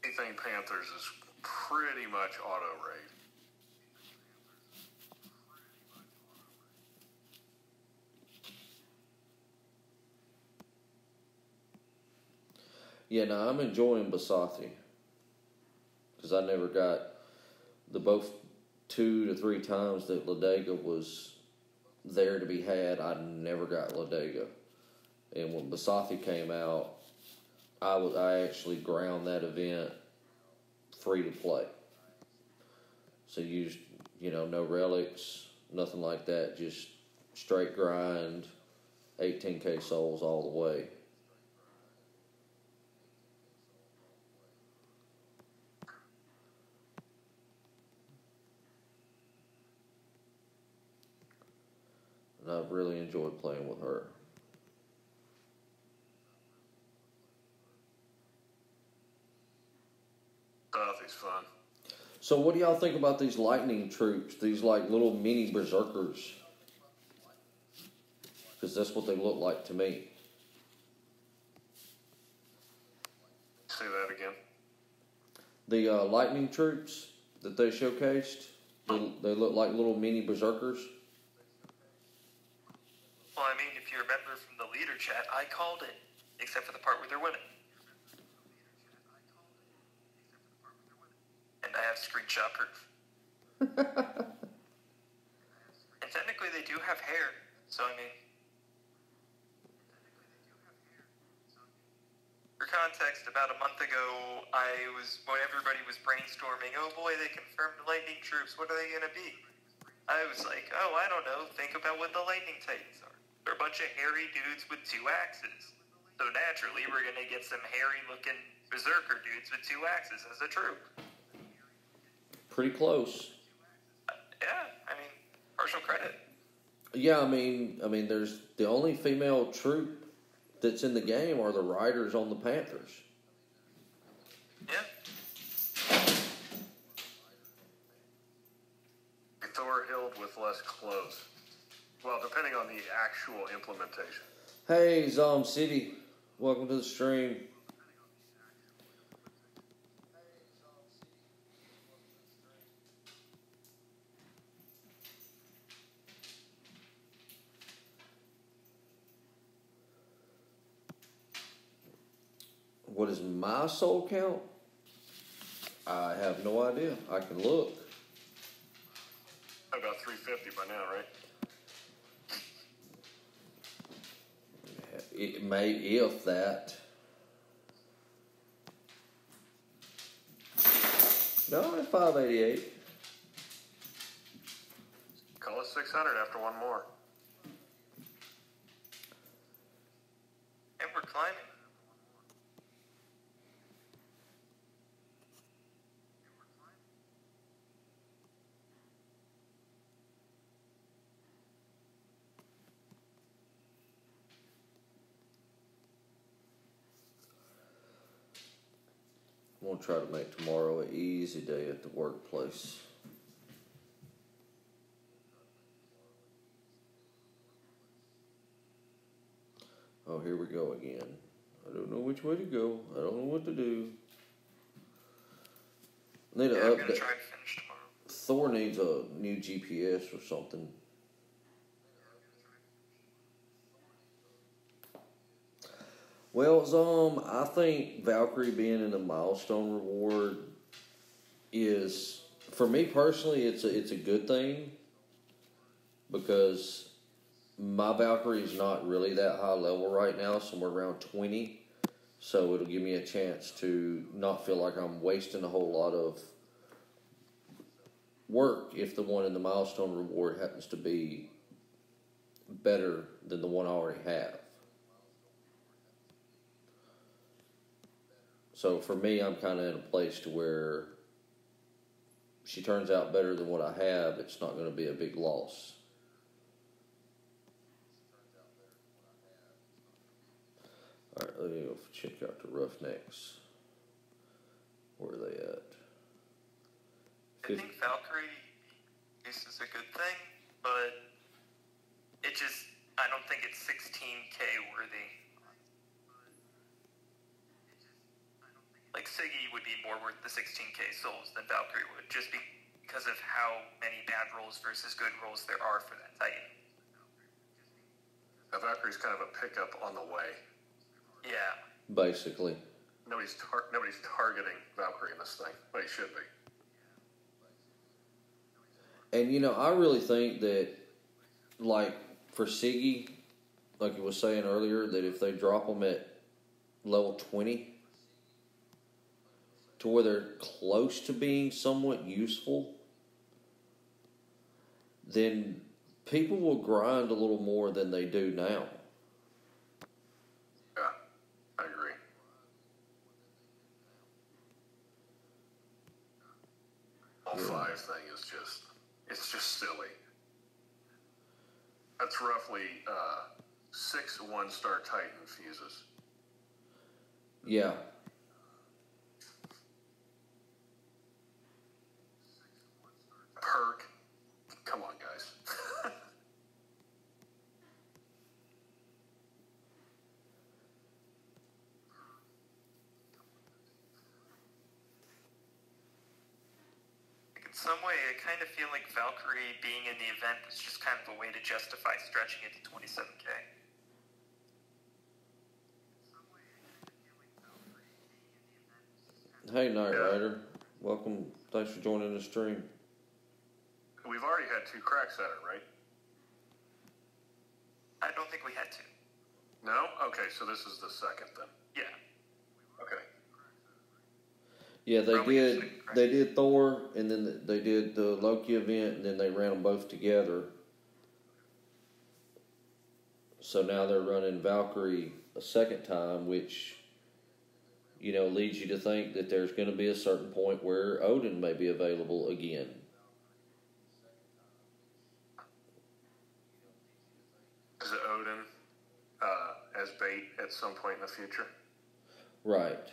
Anything Panthers is pretty much auto raid. Yeah, no, I'm enjoying Basathi. Because I never got the both 2 to 3 times that Ladega was there to be had, I never got Ladega. And when Basathi came out, I actually ground that event free to play. So used, no relics, nothing like that, just straight grind, 18k souls all the way. And I've really enjoyed playing with her. Stuff is fun. So what do y'all think about these lightning troops? These like little mini berserkers? Because that's what they look like to me. Say that again. The lightning troops that they showcased, they look like little mini berserkers. Well, I mean, if you remember from the leader chat, I called it, except for the part where they're winning. And I have screenshot proof. And technically they do have hair, so I mean... For context, about a month ago, when everybody was brainstorming, oh boy, they confirmed lightning troops, what are they going to be? I was like, oh, I don't know, think about what the lightning titans are. They're a bunch of hairy dudes with 2 axes. So naturally, we're going to get some hairy-looking berserker dudes with 2 axes as a troop. Pretty close. Yeah, I mean, partial credit. Yeah, I mean, there's the only female troop that's in the game are the riders on the Panthers. Yeah. less close. Well, depending on the actual implementation. Hey, Zom City, welcome to the stream. What is my soul count? I have no idea. I can look. About 350 by now, right? It may, if that. No, at 588. Call it 600 after one more. And we're climbing. I'm going to try to make tomorrow an easy day at the workplace. Oh, here we go again. I don't know which way to go. I don't know what to do. Need to I'm going to update. try and finish tomorrow. Thor needs a new GPS or something. Well, I think Valkyrie being in the milestone reward is, for me personally, it's a good thing, because my Valkyrie is not really that high level right now, somewhere around 20. So it'll give me a chance to not feel like I'm wasting a whole lot of work if the one in the milestone reward happens to be better than the one I already have. So for me, I'm kind of in a place to where she turns out better than what I have, it's not going to be a big loss. All right, let me go check out the Roughnecks. Where are they at? I think Valkyrie is a good thing, but I don't think it's 16K worthy. Like, Siggy would be more worth the 16K souls than Valkyrie would, just because of how many bad rolls versus good rolls there are for that Titan. Now, Valkyrie's kind of a pickup on the way. Yeah. Basically. Nobody's targeting Valkyrie in this thing, but he should be. And, I really think that, like, for Siggy, like you was saying earlier, that if they drop them at level 20, to where they're close to being somewhat useful, then people will grind a little more than they do now. Yeah, I agree. All 5 thing is it's just silly. That's roughly 6 1-star Titan fuses. Yeah. Perk. Come on, guys. In some way, I kind of feel like Valkyrie being in the event was just kind of a way to justify stretching it to 27K. Hey, Knight Rider. Welcome. Thanks for joining the stream. We've already had 2 cracks at it, right? I don't think we had to. No? Okay, so this is the second then. Yeah. Okay. Yeah, they Probably did. the second crack. They did Thor, and then they did the Loki event, and then they ran them both together. So now they're running Valkyrie a second time, which, leads you to think that there's going to be a certain point where Odin may be available again. Is it Odin as bait at some point in the future? Right.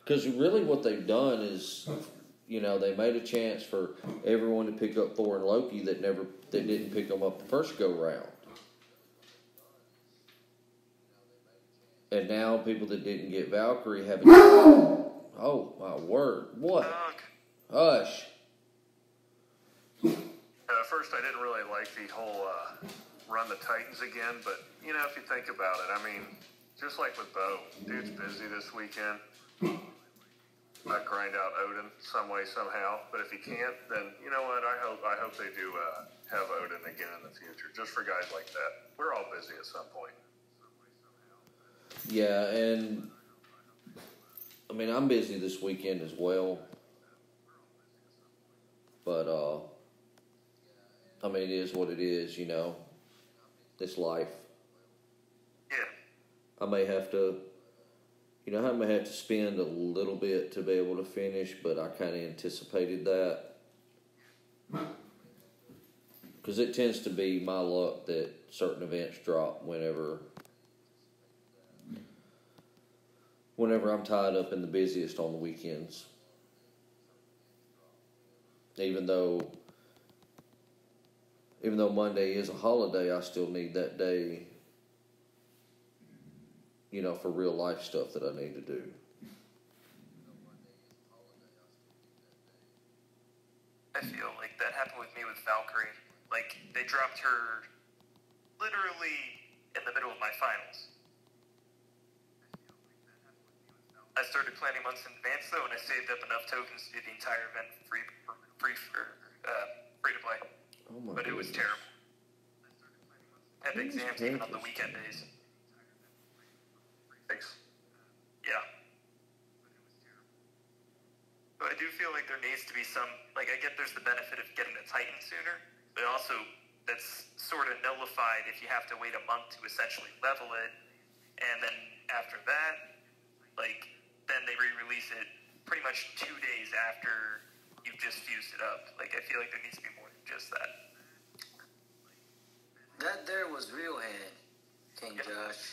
Because really what they've done is, you know, they made a chance for everyone to pick up Thor and Loki that didn't pick them up the first go round. And now people that didn't get Valkyrie have a oh my word. What? Hush. At first, I didn't really like the whole run the Titans again, but, you know, if you think about it, I mean, just like with Bo, dude's busy this weekend. Might grind out Odin some way, somehow. But if he can't, then, you know what, I hope they do have Odin again in the future, just for guys like that. We're all busy at some point. Yeah, and, I mean, I'm busy this weekend as well. But, I mean, it is what it is, you know. This life. Yeah. I may have to, you know, I may have to spend a little bit to be able to finish, but I kind of anticipated that. Because it tends to be my luck that certain events drop whenever I'm tied up in the busiest on the weekends. Even though Monday is a holiday, I still need that day, you know, for real life stuff that I need to do. I feel like that happened with me with Valkyrie. Like, they dropped her literally in the middle of my finals. I started planning months in advance, though, and I saved up enough tokens to do the entire event free to play. Oh my but it was goodness. terrible. Had exams even on the weekend days. Thanks. Yeah. But I do feel like there needs to be some, like, I get there's the benefit of getting the Titan sooner, but also that's sort of nullified if you have to wait a month to essentially level it, and then after that, like, then they re-release it pretty much 2 days after you've just fused it up. Like, I feel like there needs to be more than just that. That there was real hand, King Josh.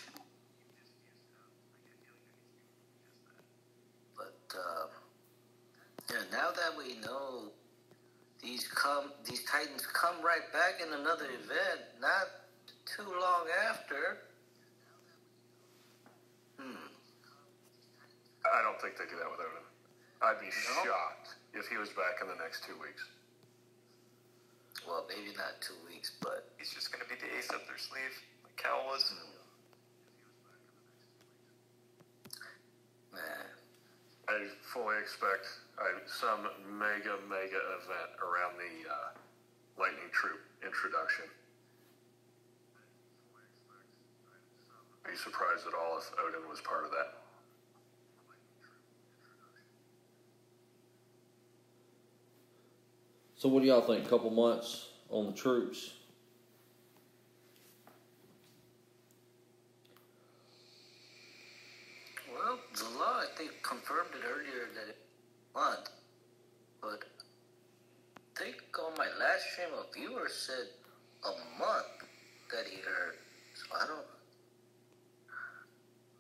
But yeah, now that we know these Titans come right back in another event, not too long after. I don't think they do that with Odin. I'd be shocked if he was back in the next 2 weeks. Well, maybe not 2 weeks, but He's just going to be the ace up their sleeve, like Cal was. man, I fully expect some mega event around the Lightning Troop introduction. I'd be surprised at all if Odin was part of that. So what do y'all think? Couple months on the troops? well, the law I think confirmed it earlier that it month, but I think on my last stream a viewer said a month that he heard. So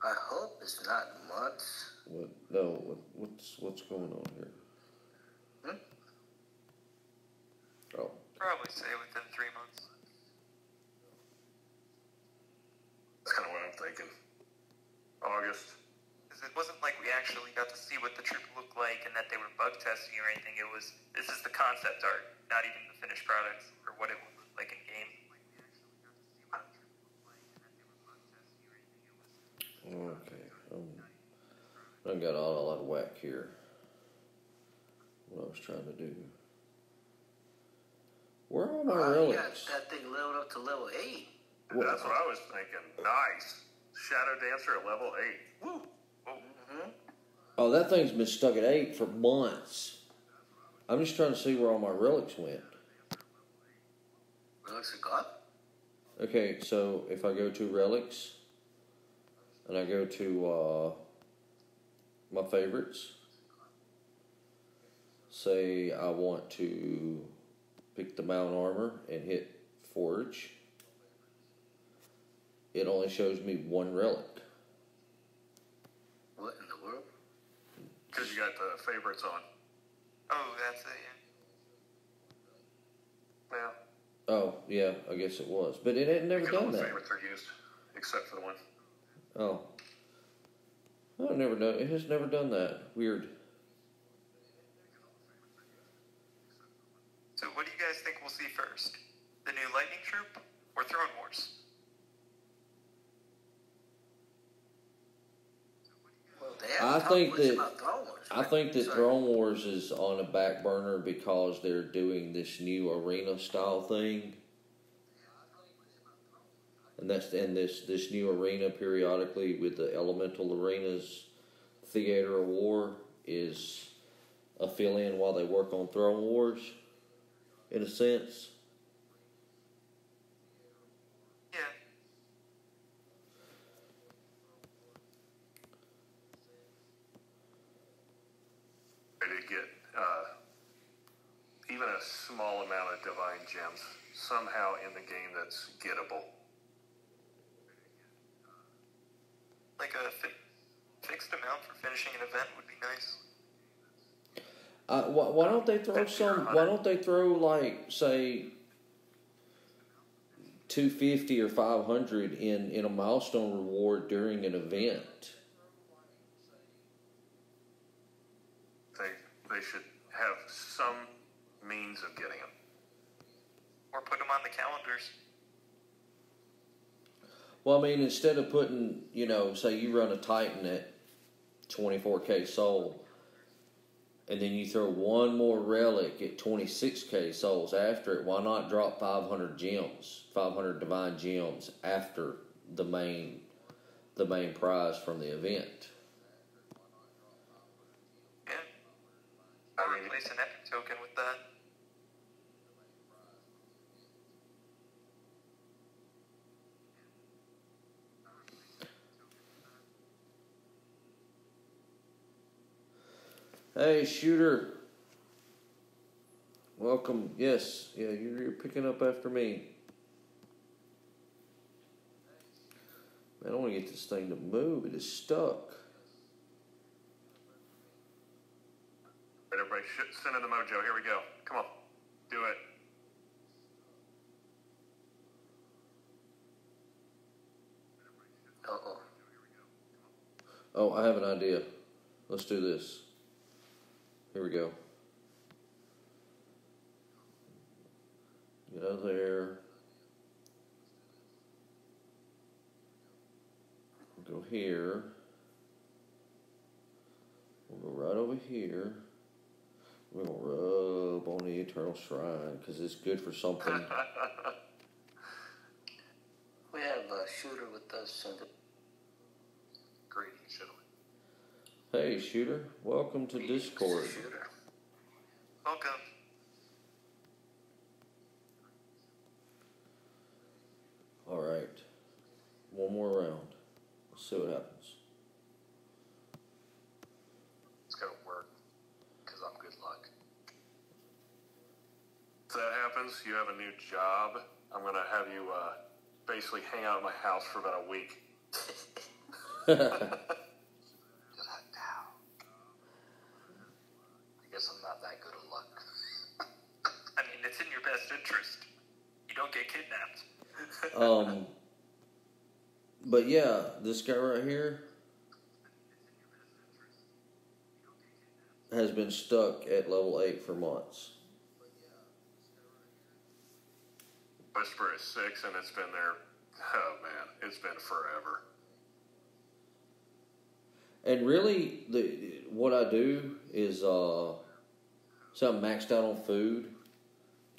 I hope it's not months. What? No. What's going on here? Oh. Probably say within 3 months. That's kind of what I'm thinking. August. Because it wasn't like we actually got to see what the troop looked like and that they were bug testing or anything. It was, this is the concept art, not even the finished product or what it would look like in game. Okay. I got all out of whack here. What I was trying to do. Where are my You got relics? that thing leveled up to level 8. That's what I was thinking. Nice. Shadow Dancer at level 8. Woo. Oh, that thing's been stuck at 8 for months. I'm just trying to see where all my relics went. Relics are gone? Okay, so if I go to relics, and I go to my favorites, say I want to pick the Mount Armor and hit Forge, it only shows me one relic. What in the world? Because you got the favorites on. Oh, that's it. Yeah. Oh, yeah, I guess it was. But it had never Because all done the that. favorites are used, except for the one. Oh. I've never done, it has never done that. Weird. So, what do you guys think we'll see first? The new Lightning Troop or Throne Wars? Well, they I haven't think talked much that- about Throne Wars, I right? think that So- Throne Wars is on a back burner because they're doing this new arena style thing. And this new arena periodically with the Elemental Arenas Theater of War is a fill in while they work on Throne Wars, in a sense. Yeah. To get even a small amount of divine gems somehow in the game that's gettable. Like a fixed amount for finishing an event would be nice. Why don't they throw some? Why don't they throw like say 250 or 500 in a milestone reward during an event? They should have some means of getting them. Or put them on the calendars. Well, I mean, instead of putting, say you run a Titan at 24K soul, and then you throw one more relic at 26K souls after it, why not drop 500 gems, 500 divine gems after the main prize from the event? Yeah. Or replace an epic token with that. Hey, Shooter. Welcome. Yes, yeah, you're picking up after me. Man, I want to get this thing to move. It is stuck. Right, everybody, send in the mojo. Here we go. Come on, do it. Uh-oh. Oh, I have an idea. Let's do this. Here we go. Get out of there. We'll go here. We'll go right over here. We're going to rub on the Eternal Shrine because it's good for something. We have a Shooter with us. And Greetings, gentlemen. Hey, Shooter. Welcome to Discord. Shooter. Welcome. All right. One more round. Let's see what happens. It's going to work because I'm good luck. If that happens, you have a new job. I'm going to have you basically hang out at my house for about a week. I guess I'm not that good of luck. I mean, it's in your best interest. You don't get kidnapped. But yeah, this guy right here has been stuck at level 8 for months. Whisper is 6, and it's been there. Oh man, it's been forever. And really, what I do is, so I'm maxed out on food,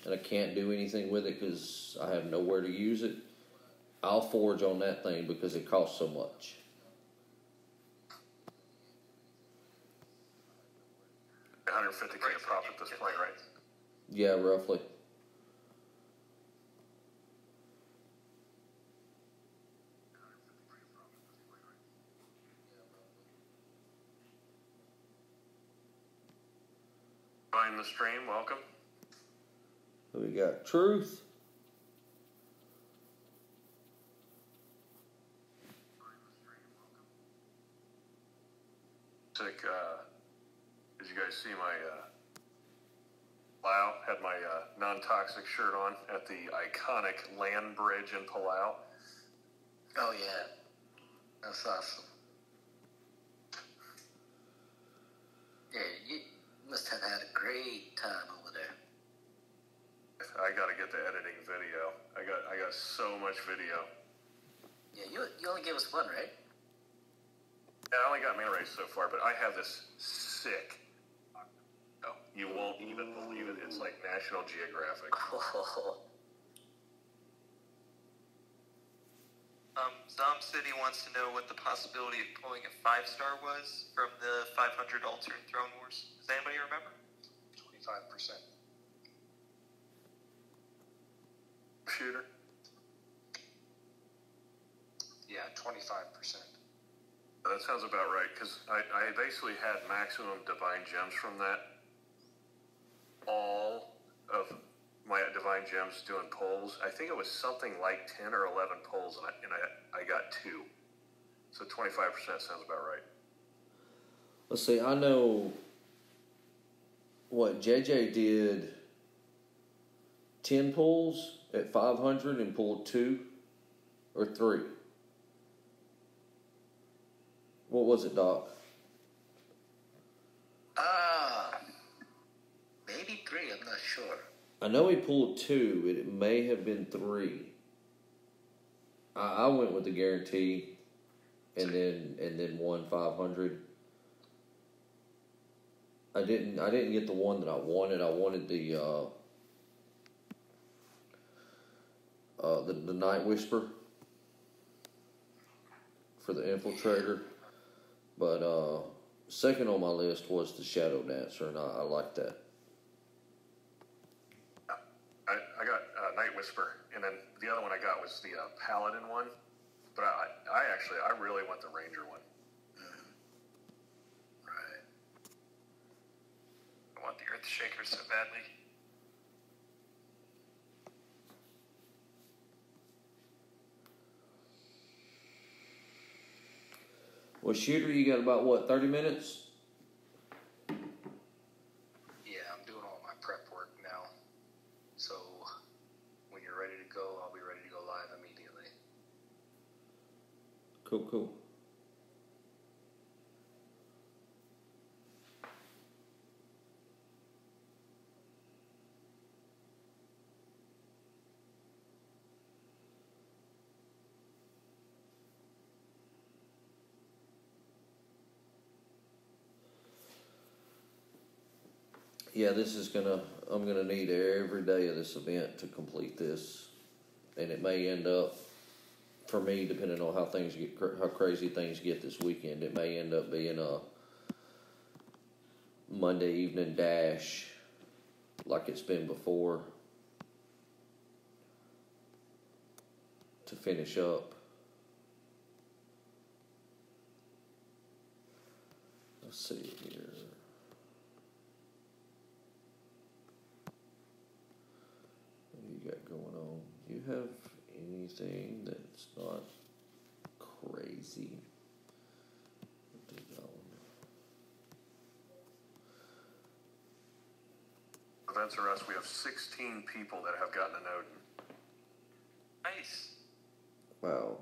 and I can't do anything with it because I have nowhere to use it. I'll forage on that thing because it costs so much. $150K of profit at this point, right? Yeah, roughly. Join the stream, welcome. Who we got? Truth. Sick, did you guys see my Palau. Had my non-toxic shirt on at the iconic land bridge in Palau. Oh, yeah. That's awesome. Yeah, you must have had a great time over there. I got to get the editing video. I got so much video. Yeah, you only gave us one, right? Yeah, I only got man race so far, but I have this sick. Oh, you won't even believe it. It's like National Geographic. Oh, Zom City wants to know what the possibility of pulling a 5-star was from the 500 alternate Throne Wars. Does anybody remember? 25%. Shooter? Yeah, 25%. That sounds about right, because I basically had maximum divine gems from that. All of my divine gems doing pulls. I think it was something like 10 or 11 pulls, and I got 2. So 25% sounds about right. Let's see, I know what JJ did 10 pulls at 500 and pulled 2 or 3. What was it, Doc? maybe 3, I'm not sure. I know he pulled 2. It may have been 3. I went with the guarantee, and then won 500. I didn't get the one that I wanted. I wanted the Night Whisper for the Infiltrator, but second on my list was the Shadow Dancer, and I like that. I got Night Whisper, and then the other one I got was the Paladin one, but I really want the Ranger one. Right. I want the Earthshaker so badly. Well, Shooter, you got about, 30 minutes? Yeah, I'm doing all my prep work now. So when you're ready to go, I'll be ready to go live immediately. Cool. Yeah, I'm gonna need every day of this event to complete this, and it may end up, for me, depending on how crazy things get this weekend, it may end up being a Monday evening dash, like it's been before, to finish up. Let's see here. Do you have anything that's not crazy? Events are us. We have 16 people that have gotten an Odin. Nice. Wow.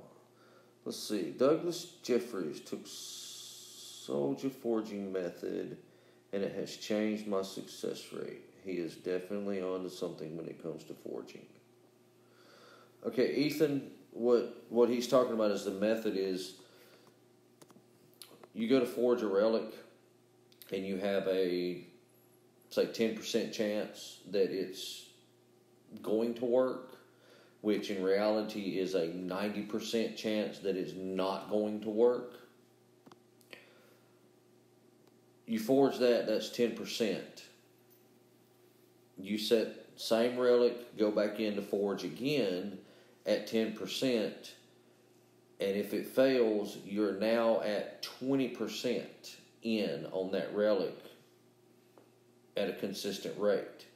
Let's see. Douglas Jeffries took Soldier Forging method, and it has changed my success rate. He is definitely onto something when it comes to forging. Okay, Ethan, what he's talking about is the method is you go to forge a relic and you have a, say, 10% chance that it's going to work, which in reality is a 90% chance that it's not going to work. You forge that's 10%. You set same relic, go back in to forge again at 10%, and if it fails, you're now at 20% in on that relic at a consistent rate.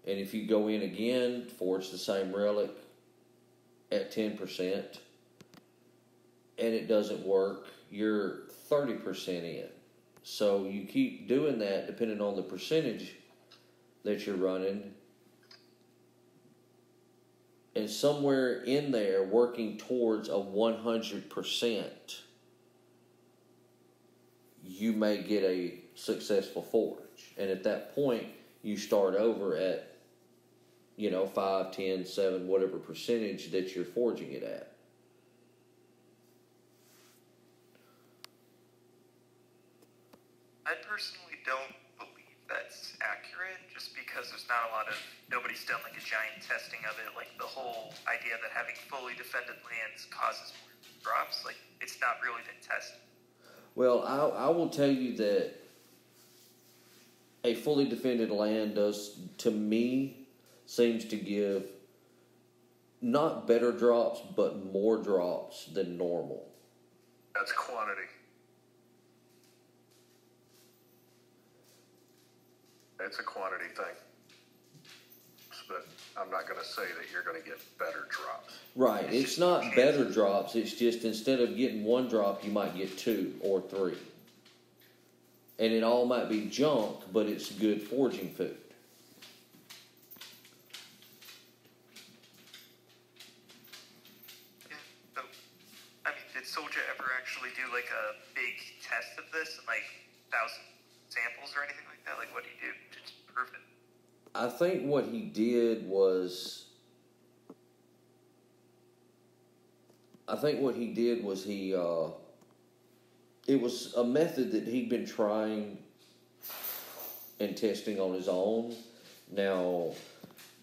And if you go in again, forge the same relic at 10%, and it doesn't work, you're 30% in. So you keep doing that depending on the percentage that you're running, and somewhere in there working towards a 100%, you may get a successful forge. And at that point, you start over at, 5, 10, 7, whatever percentage that you're forging it at. I personally don't believe that's accurate, just because there's not a lot of, nobody's done like a giant testing of it. Like the whole idea that having fully defended lands causes more drops, like it's not really been tested. Well, I will tell you that a fully defended land does, to me, seems to give not better drops, but more drops than normal. That's quantity. It's a quantity thing. But I'm not going to say that you're going to get better drops. Right. It's not better drops. It's just instead of getting 1 drop, you might get 2 or 3. And it all might be junk, but it's good forging food. Yeah. So, I mean, did Soldier ever actually do like a big test of this and like 1,000 samples or anything like that? Like, what did he do to prove it? I think what he did was... he... it was a method that he'd been trying and testing on his own. Now,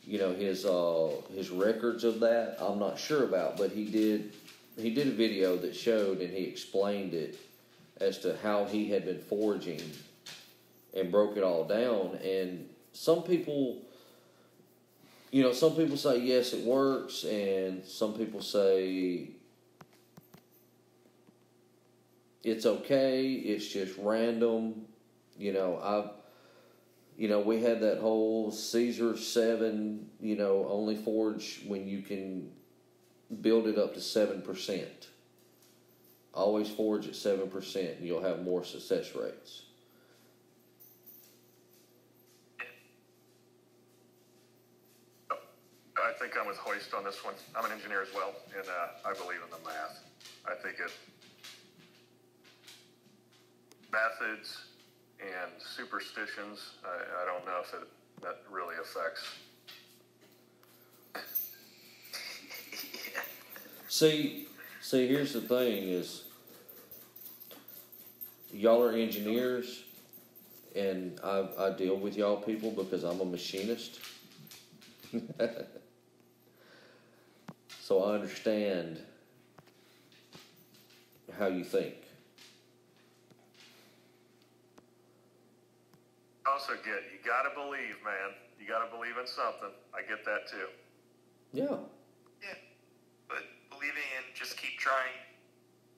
his records of that, I'm not sure about, but he did a video that showed, and he explained it as to how he had been forging and broke it all down. And some people say yes, it works, and some people say it's okay, it's just random. We had that whole Caesar 7, only forge when you can build it up to 7%. Always forge at 7% and you'll have more success rates. I think I'm with Hoist on this one. I'm an engineer as well, and I believe in the math. I think methods and superstitions, I don't know if that really affects. See, here's the thing is, y'all are engineers, and I deal with y'all people because I'm a machinist. So I understand how you think. Also you gotta believe, man. You gotta believe in something. I get that too. Yeah. Yeah. But believing and just keep trying,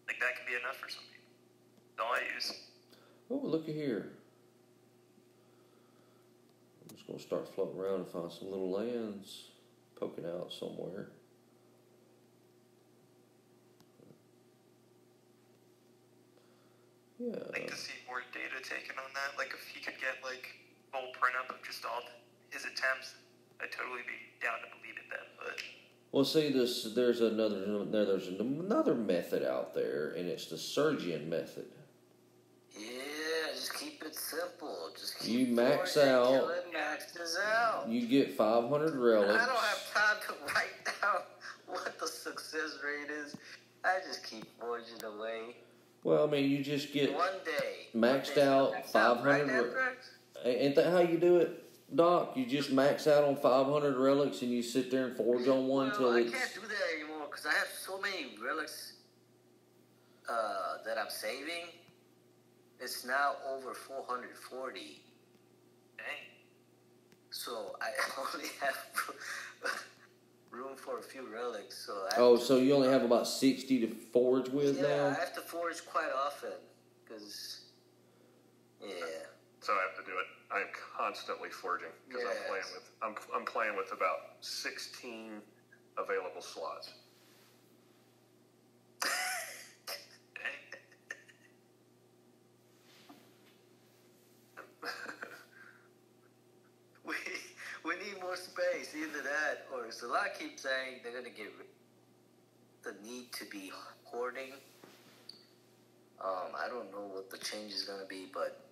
like that can be enough for some people. That's all I use. Oh, look at here. I'm just going to start floating around and find some little lands poking out somewhere. Yeah. I'd like to see more data taken on that. Like if he could get like full print up of just all his attempts, I'd totally be down to believe it then. But well, see, there's another method out there, and it's the Sergian method. Yeah, just keep it simple. Just keep you max out. Until it maxes out. You get 500 relics. I don't have time to write down what the success rate is. I just keep forging away. Well, I mean, you just get one day maxed out 500. Right, ain't that how you do it, Doc? You just max out on 500 relics and you sit there and forge on one till I it's... can't do that anymore because I have so many relics that I'm saving. It's now over 440. dang. So I only have room for a few relics. So you only have about 60 to forge with now? Yeah, I have to forge quite often because, So I have to do it. I'm constantly forging because I'm playing with about 16 available slots. more space. Either that, or Zalak keeps saying they're gonna get rid of the need to be hoarding. I don't know what the change is gonna be, but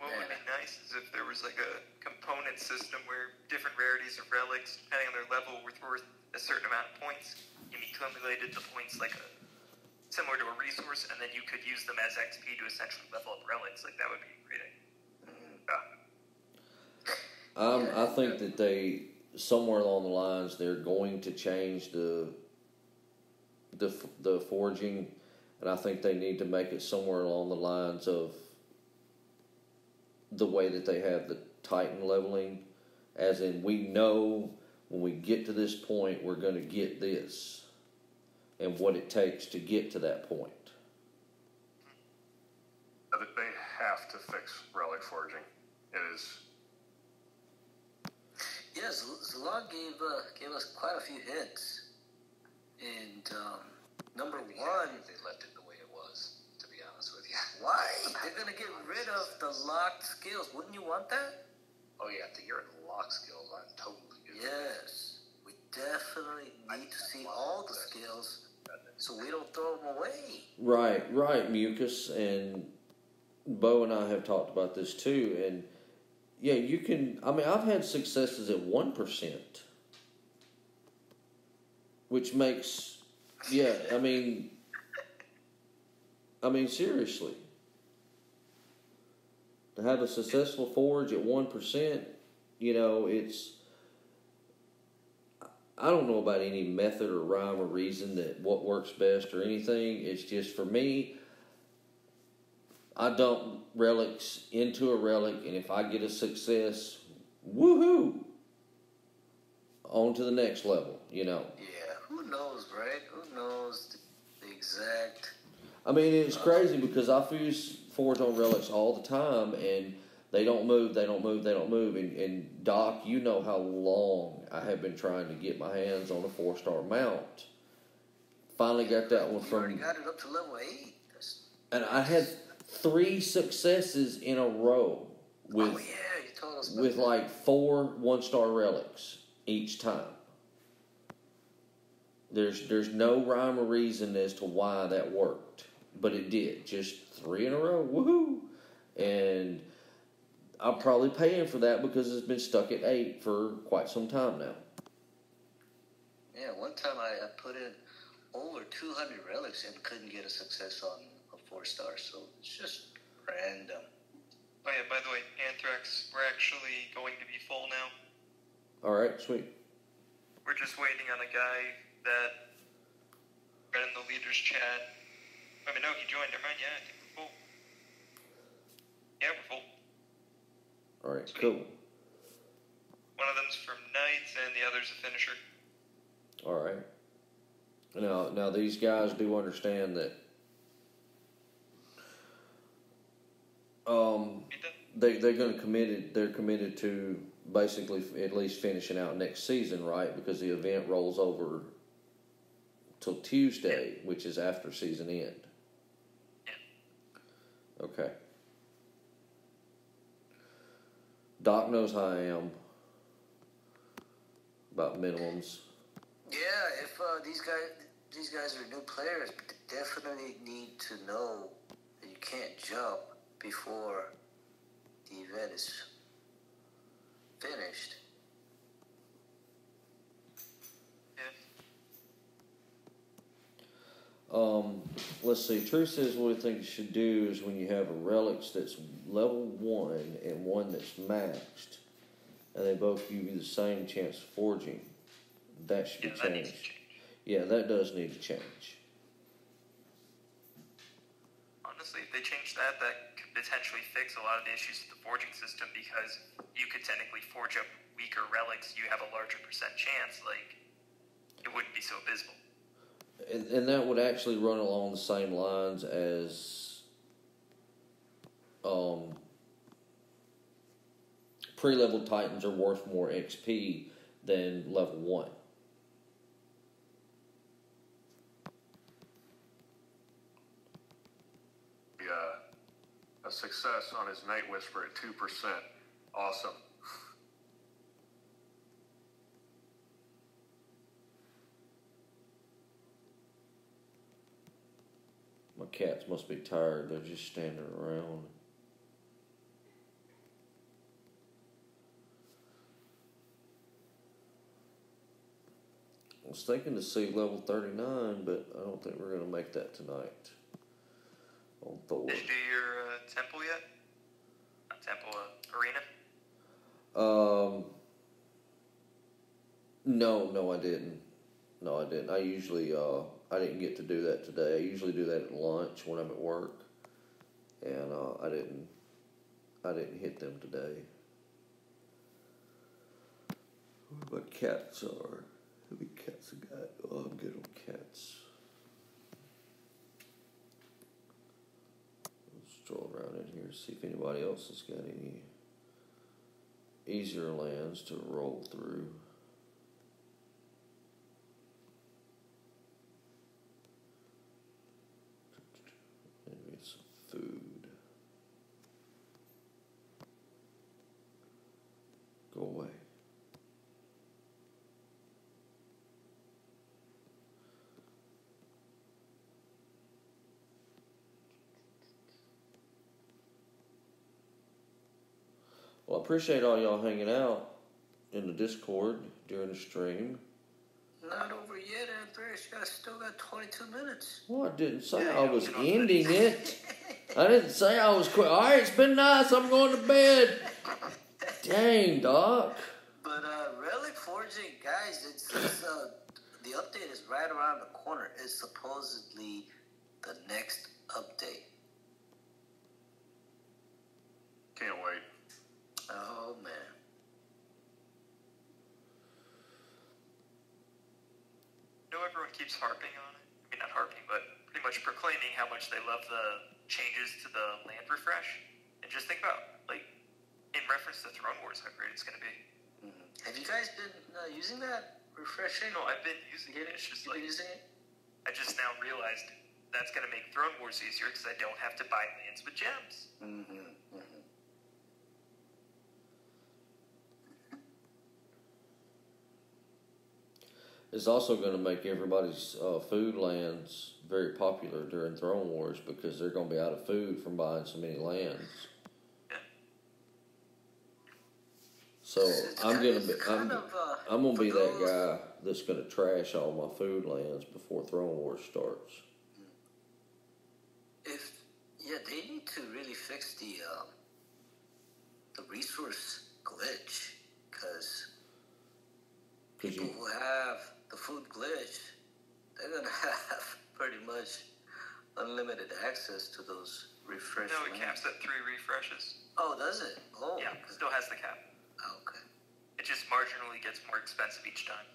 what would be nice is if there was like a component system where different rarities of relics, depending on their level, were worth a certain amount of points. You accumulated the points like similar to a resource, and then you could use them as XP to essentially level up relics. Like that would be great. I think that they somewhere along the lines they're going to change the forging, and I think they need to make it somewhere along the lines of the way that they have the Titan leveling, as in we know when we get to this point we're going to get this, and what it takes to get to that point. They have to fix relic forging. It is. yes, Zalak gave us quite a few hints, and number one, They left it the way it was, to be honest with you. why they're gonna get rid of the locked skills? Wouldn't you want that? Oh yeah, to hear the lock skills, I'm totally good. Yes, we definitely need to see all the skills so we don't throw them away. Right, Mucus, and Bo and I have talked about this too, and yeah, you can. I mean, I've had successes at 1%, which makes, yeah. I mean, seriously, to have a successful forge at 1%, it's. I don't know about any method or rhyme or reason that what works best or anything. It's just for me. I dump relics into a relic, and if I get a success, woohoo! On to the next level, Yeah, who knows, right? Who knows the exact... I mean, it's crazy because I forge on relics all the time, and they don't move. And Doc, you know how long I have been trying to get my hands on a 4-star mount. Finally got that one You from... already got it up to level 8. And I had 3 successes in a row with you told us about with that. like 4 1-star relics each time. There's no rhyme or reason as to why that worked, but it did. Just 3 in a row, woohoo! And I'm probably paying for that because it's been stuck at 8 for quite some time now. Yeah, one time I put in over 200 relics and couldn't get a success on a 4-star, so it's just random. Oh yeah, by the way, Anthrax, we're actually going to be full now. Alright, sweet. We're just waiting on a guy that read in the leaders chat. I mean, no, he joined. Never mind. Yeah, I think we're full. Yeah, we're full. Alright, Sweet. cool. One of them's from Knights, and the other's a finisher. Alright. Now these guys do understand that they're committed to basically at least finishing out next season, right? Because the event rolls over till Tuesday, which is after season end. Yeah. Okay. Doc knows how I am about minimums. Yeah, if these guys are new players, definitely need to know that you can't jump before the event is finished. Yeah. Let's see. Truth says what I think you should do is when you have a relics that's level 1 and one that's maxed, and they both give you the same chance of forging, that should be That needs changed. to change. Yeah, that does need to change. Honestly, if they change that, that could potentially fix a lot of the issues with the forging system, because you could technically forge up weaker relics, you have a larger percent chance. Like, it wouldn't be so abysmal. And that would actually run along the same lines as pre-level Titans are worth more XP than level 1. A success on his Night Whisper at 2%. Awesome. My cats must be tired. They're just standing around. I was thinking to see level 39, but I don't think we're going to make that tonight. On Thor. Did you do your temple yet? Not temple, arena? No, I didn't. No, I didn't. I usually, I didn't get to do that today. I usually do that at lunch when I'm at work. And, I didn't hit them today. Where my cats are. How many cats I got? Oh, I'm good on cats. Let's stroll around in here, see if anybody else has got any easier lands to roll through. Maybe some food. Go away. Well, I appreciate all y'all hanging out in the Discord during the stream. Not over yet, Andres. You still got 22 minutes. Well, I didn't say I was ending it. I didn't say I was quit. All right, it's been nice. I'm going to bed. Dang, Doc. But Relic Forging, guys, it's the update is right around the corner. It's supposedly the next update. Can't wait. Oh, man. I know everyone keeps harping on it. I mean, not harping, but pretty much proclaiming how much they love the changes to the land refresh. And just think about, like, in reference to Throne Wars, how great it's going to be. Mm-hmm. Have you guys been using that refreshing? No, I've been using it. It's just like, using it? I just now realized that's going to make Throne Wars easier because I don't have to buy lands with gems. Mm-hmm. Mm-hmm. It's also going to make everybody's food lands very popular during Throne Wars because they're going to be out of food from buying so many lands. Yeah. So I'm going to be that guy that's going to trash all my food lands before Throne Wars starts. They need to really fix the resource glitch because people who have the food glitch, they're gonna have pretty much unlimited access to those refresh. No, it caps at 3 refreshes. Oh, does it? Oh, yeah, it still has the cap. Oh, okay. It just marginally gets more expensive each time.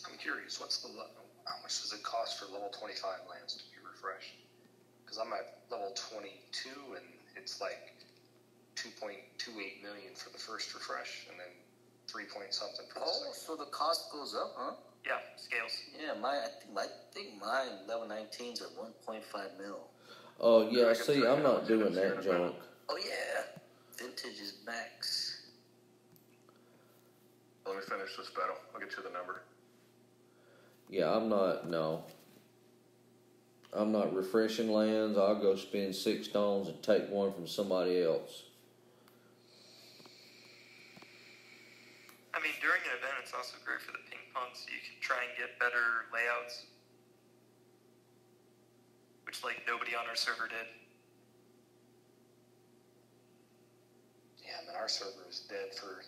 I'm curious, how much does it cost for level 25 lands to be refreshed? Because I'm at level 22 and it's like 2.28 million for the first refresh and then 3 point something for the second. So the cost goes up, huh? Yeah, scales. Yeah, I think mine level 19's at 1.5 mil. Oh yeah, see, I'm not doing that junk. Oh yeah, vintage is max. Let me finish this battle. I'll get you the number. Yeah, I'm not refreshing lands. I'll go spend 6 stones and take one from somebody else. I mean, during an event, it's also great for the ping pong, so you can try and get better layouts, which, like, nobody on our server did. Yeah, I mean, our server is dead for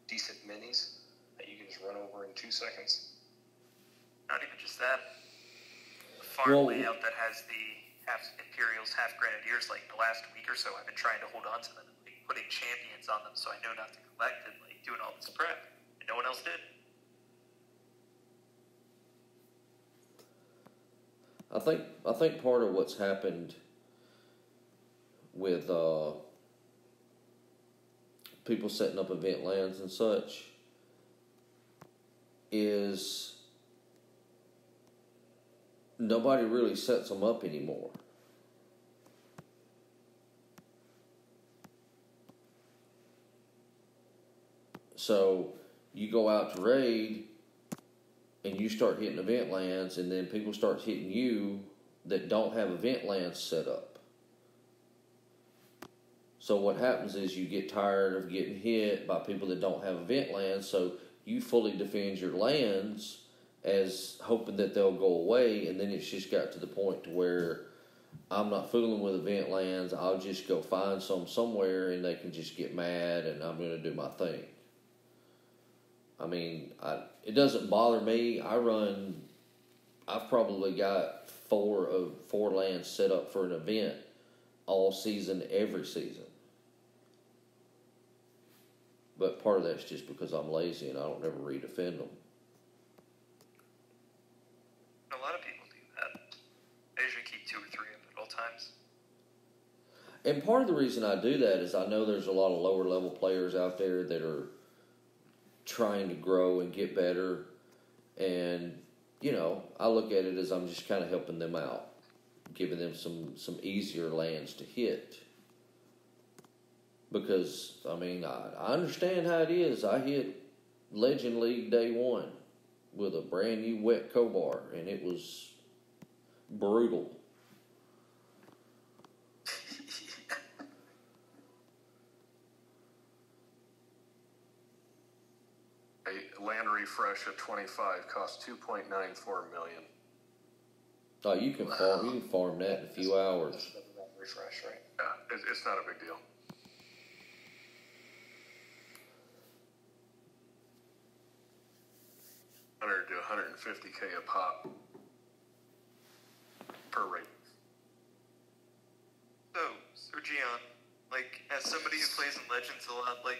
decent minis that you can just run over in 2 seconds. Not even just that. The farm layout that has the half Imperials, half Grenadiers, like the last week or so, I've been trying to hold on to them and like, putting champions on them so I know not to collect and like doing all this prep. And no one else did. I think part of what's happened with people setting up event lands and such is nobody really sets them up anymore. So you go out to raid and you start hitting event lands, and then people start hitting you that don't have event lands set up. So what happens is you get tired of getting hit by people that don't have event lands, so you fully defend your lands as hoping that they'll go away, and then it's just got to the point to where I'm not fooling with event lands. I'll just go find some somewhere, and they can just get mad, and I'm going to do my thing. I mean, it doesn't bother me. I've probably got four lands set up for an event all season, every season. But part of that's just because I'm lazy and I don't ever redefend them. A lot of people do that. I usually keep 2 or 3 of it at all times. And part of the reason I do that is I know there's a lot of lower level players out there that are trying to grow and get better. And, you know, I look at it as I'm just kind of helping them out, giving them some easier lands to hit. Because, I mean, I understand how it is. I hit Legend League day 1 with a brand new wet Kobar, and it was brutal. A land refresh at 25 costs 2.94 million. Oh, you can farm that in a few hours. Refresh, right? Yeah, it's not a big deal. $100 to $150K a pop per raid. So Gian, like, as somebody who plays in Legends a lot, like,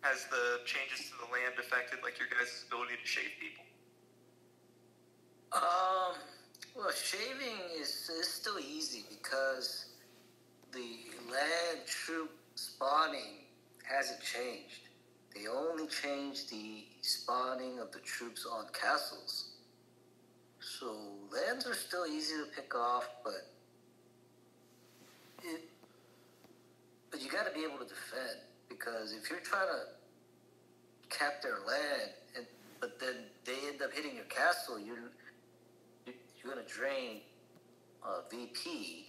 has the changes to the land affected, like, your guys' ability to shave people? Well, shaving is still easy because the land troop spawning hasn't changed. They only changed the spawning of the troops on castles. So lands are still easy to pick off, but you got to be able to defend, because if you're trying to cap their land, but then they end up hitting your castle, you're going to drain VP.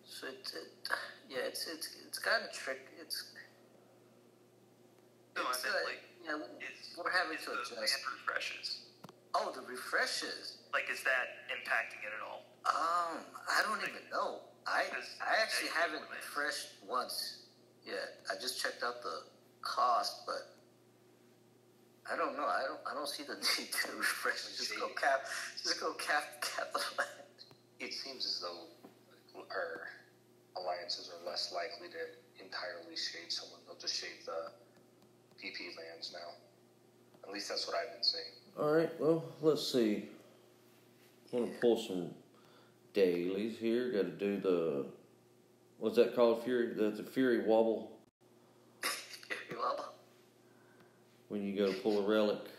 So it's kind of tricky. No, I meant, like, we're having to the adjust. land refreshes. Oh, the refreshes. Like, is that impacting it at all? I don't even know. I actually haven't lands. refreshed once yet. I just checked out the cost, but I don't know. I don't see the need to refresh. Just go cap the land. It seems as though our alliances are less likely to entirely shade someone. They'll just shade the PP lands now. At least that's what I've been seeing. All right, well, let's see. I'm going to pull some dailies here. Got to do the, what's that called, Fury? The Fury Wobble. Fury Wobble? When you go to pull a relic.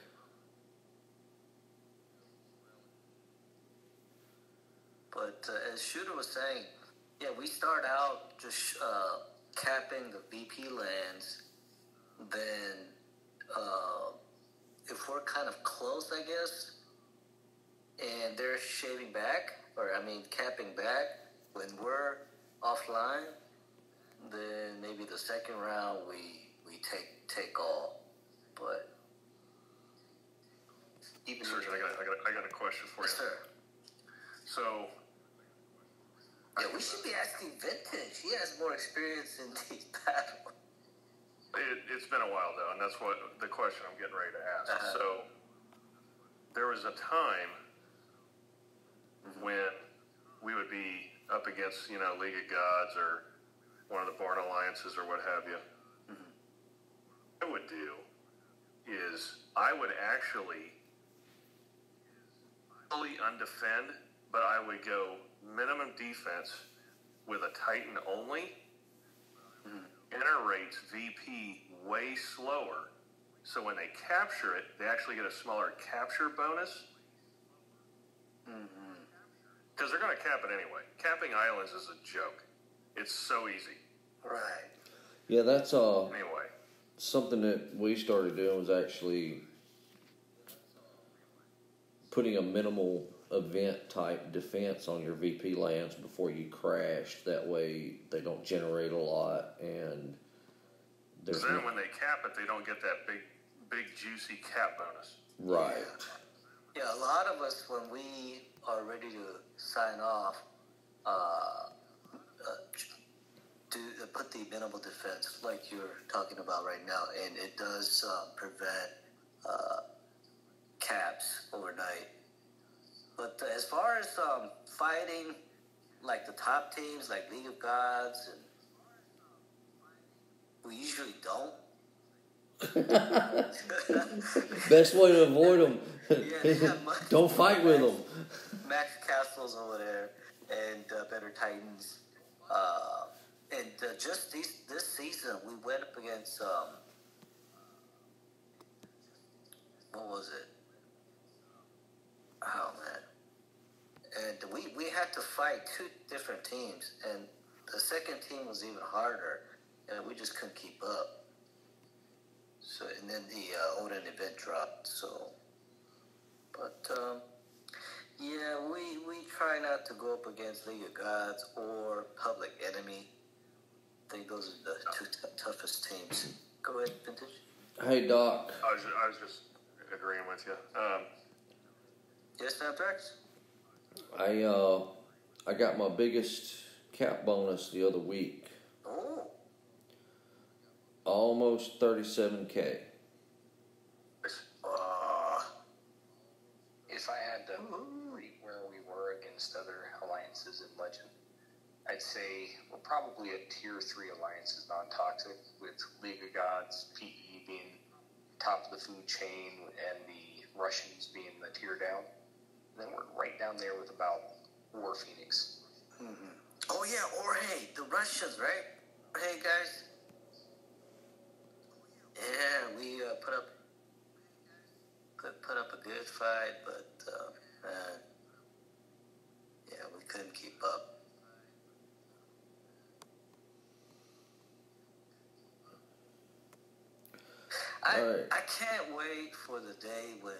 But as Shooter was saying, yeah, we start out just capping the VP lands. Then if we're kind of close, I guess, and they're shaving back, capping back, when we're offline, then maybe the second round we take all. But Even Serge, I got a question for yes, you. sir. So, Yeah, we should be asking Vintage. He has more experience in these battles. it's been a while though, and that's what the question I'm getting ready to ask. Uh-huh. So, there was a time when we would be up against, League of Gods or one of the Born Alliances or what have you. What I would do is I would actually fully undefend, but I would go minimum defense with a Titan only. Enter rates VP way slower, so when they capture it, they actually get a smaller capture bonus. Because they're going to cap it anyway. Capping islands is a joke. It's so easy. Right. Yeah, that's Anyway. something that we started doing was actually putting a minimal event type defense on your VP lands before you crash. That way they don't generate a lot, and there's then when they cap it, they don't get that big juicy cap bonus. Right. Yeah, a lot of us, when we are ready to sign off, put the minimal defense like you're talking about right now, and it does prevent caps overnight. But as far as fighting, like the top teams, like League of Gods, and we usually don't. Best way to avoid them. Yeah, they have don't fight with them. Max Castles over there and better Titans. And just this season, we went up against what was it? Oh man! And we had to fight two different teams, and the second team was even harder, and we just couldn't keep up. So, and then the Odin event dropped. So, but yeah, we try not to go up against League of Gods or Public Enemy. I think those are the two toughest teams. Go ahead, Vintage. Hey, Doc. I was just agreeing with you. Yes, Snapdrax? I got my biggest cap bonus the other week. Oh. Almost 37K. If I had to rate where we were against other alliances in Legend, I'd say we're probably at tier 3 alliances non-toxic, with League of Gods, PE being top of the food chain, and the Russians being the tier down. And then we're right down there with about War Phoenix. Mm-hmm. Oh yeah, or hey, the Russians, right? Hey guys. Yeah, we put up a good fight, but yeah, we couldn't keep up. I can't wait for the day when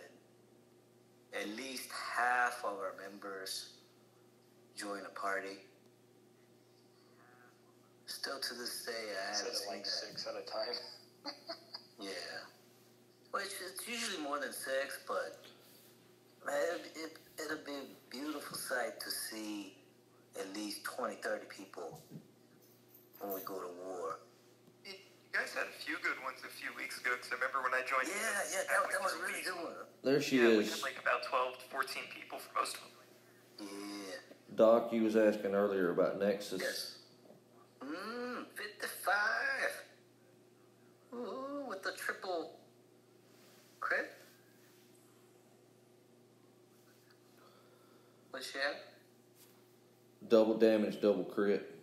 at least half of our members join a party. Still to this day, I haven't seen like that. 6 at a time. Yeah. Which is usually more than 6, but man, it'll be a beautiful sight to see at least 20, 30 people when we go to war. You guys had a few good ones a few weeks ago, because I remember when I joined. Yeah, that was a really good one. There she We is. had like about 12 to 14 people for most of them. Yeah. Doc, you was asking earlier about Nexus. Yes. 55. Ooh, with the triple crit. What's she at? Double damage, double crit.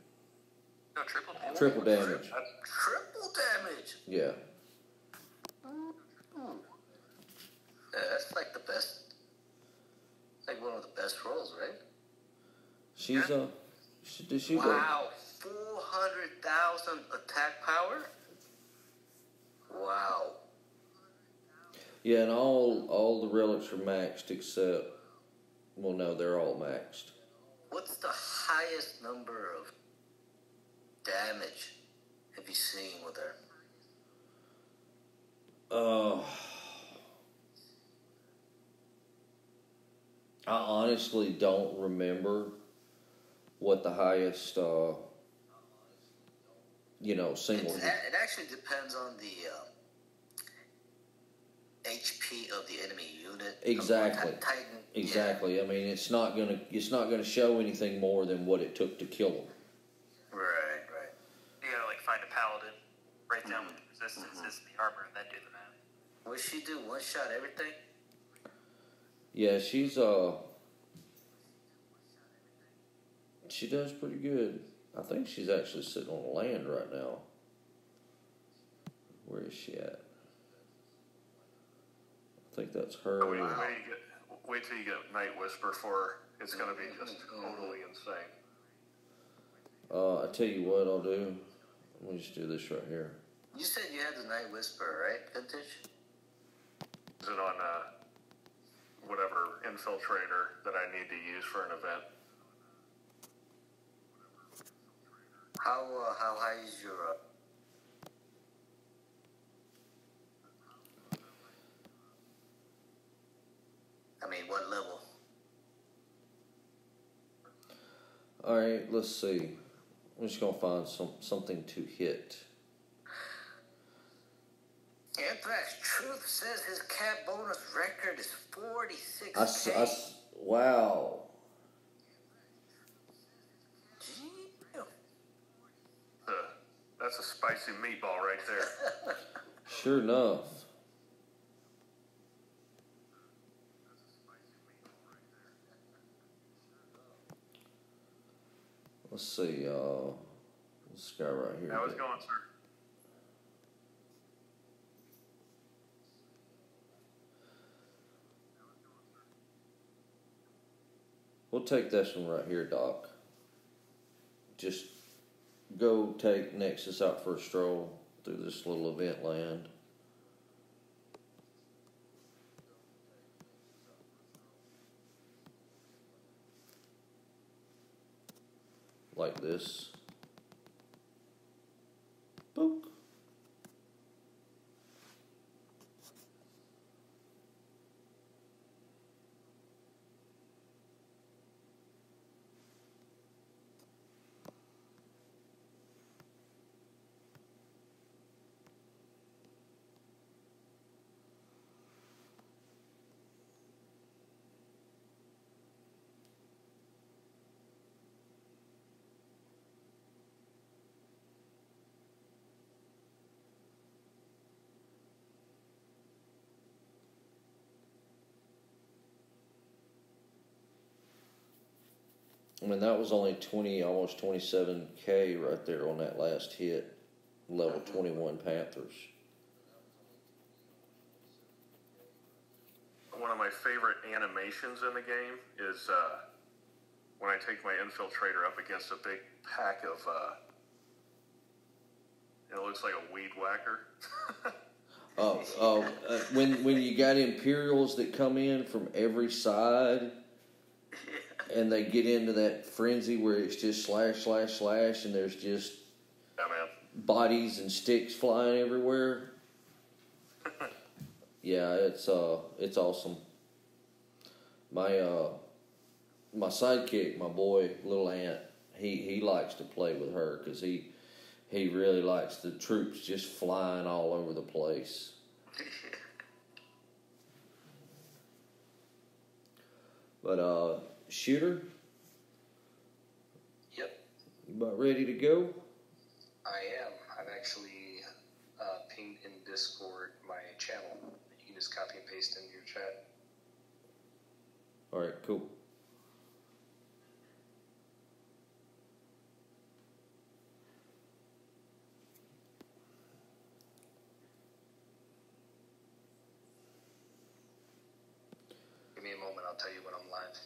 No, triple damage. Triple damage. Triple damage. Yeah. Ooh. Yeah, that's like the best. Like one of the best rolls, right? She's did she go? Wow, 400,000 attack power. Wow. Yeah, and all the relics are maxed except, well, no, they're all maxed. What's the highest number of damage have you seen with her? I honestly don't remember what the highest, single. It actually depends on the HP of the enemy unit. Exactly. Titan. Exactly. Yeah. I mean, it's not gonna show anything more than what it took to kill them. Right. You gotta like find a paladin, write down what the resistance is in the armor, and then do the math. What she do? One shot everything? Yeah, she does pretty good. I think she's actually sitting on land right now. Where is she at? I think that's her. Wait till you get Night Whisper for her. It's going to be just totally insane. I tell you what I'll do. Let me just do this right here. You said you had the Night Whisperer, right? Vintage? Is it on whatever infiltrator that I need to use for an event? How high is your... I mean, what level? Alright, let's see. I'm just going to find something to hit. Anthrax Truth says his cat bonus record is 46K. Wow. That's a spicy meatball right there. Sure enough. Let's see, this guy right here. How is it going, sir? We'll take this one right here, Doc. Just go take Nexus out for a stroll through this little event land. Like this. Boop. I mean, that was only 20, almost 27K right there on that last hit. Level 21 Panthers. One of my favorite animations in the game is when I take my infiltrator up against a big pack of, it looks like a weed whacker. When you got Imperials that come in from every side, and they get into that frenzy where it's just slash, slash, slash, and there's just bodies and sticks flying everywhere. Yeah, it's awesome. My sidekick, my boy, Little Ant, he likes to play with her because he really likes the troops just flying all over the place. But Shooter? Yep. You about ready to go? I am. I've actually pinged in Discord my channel. You can just copy and paste into your chat. Alright, cool. Give me a moment, I'll tell you when I'm live.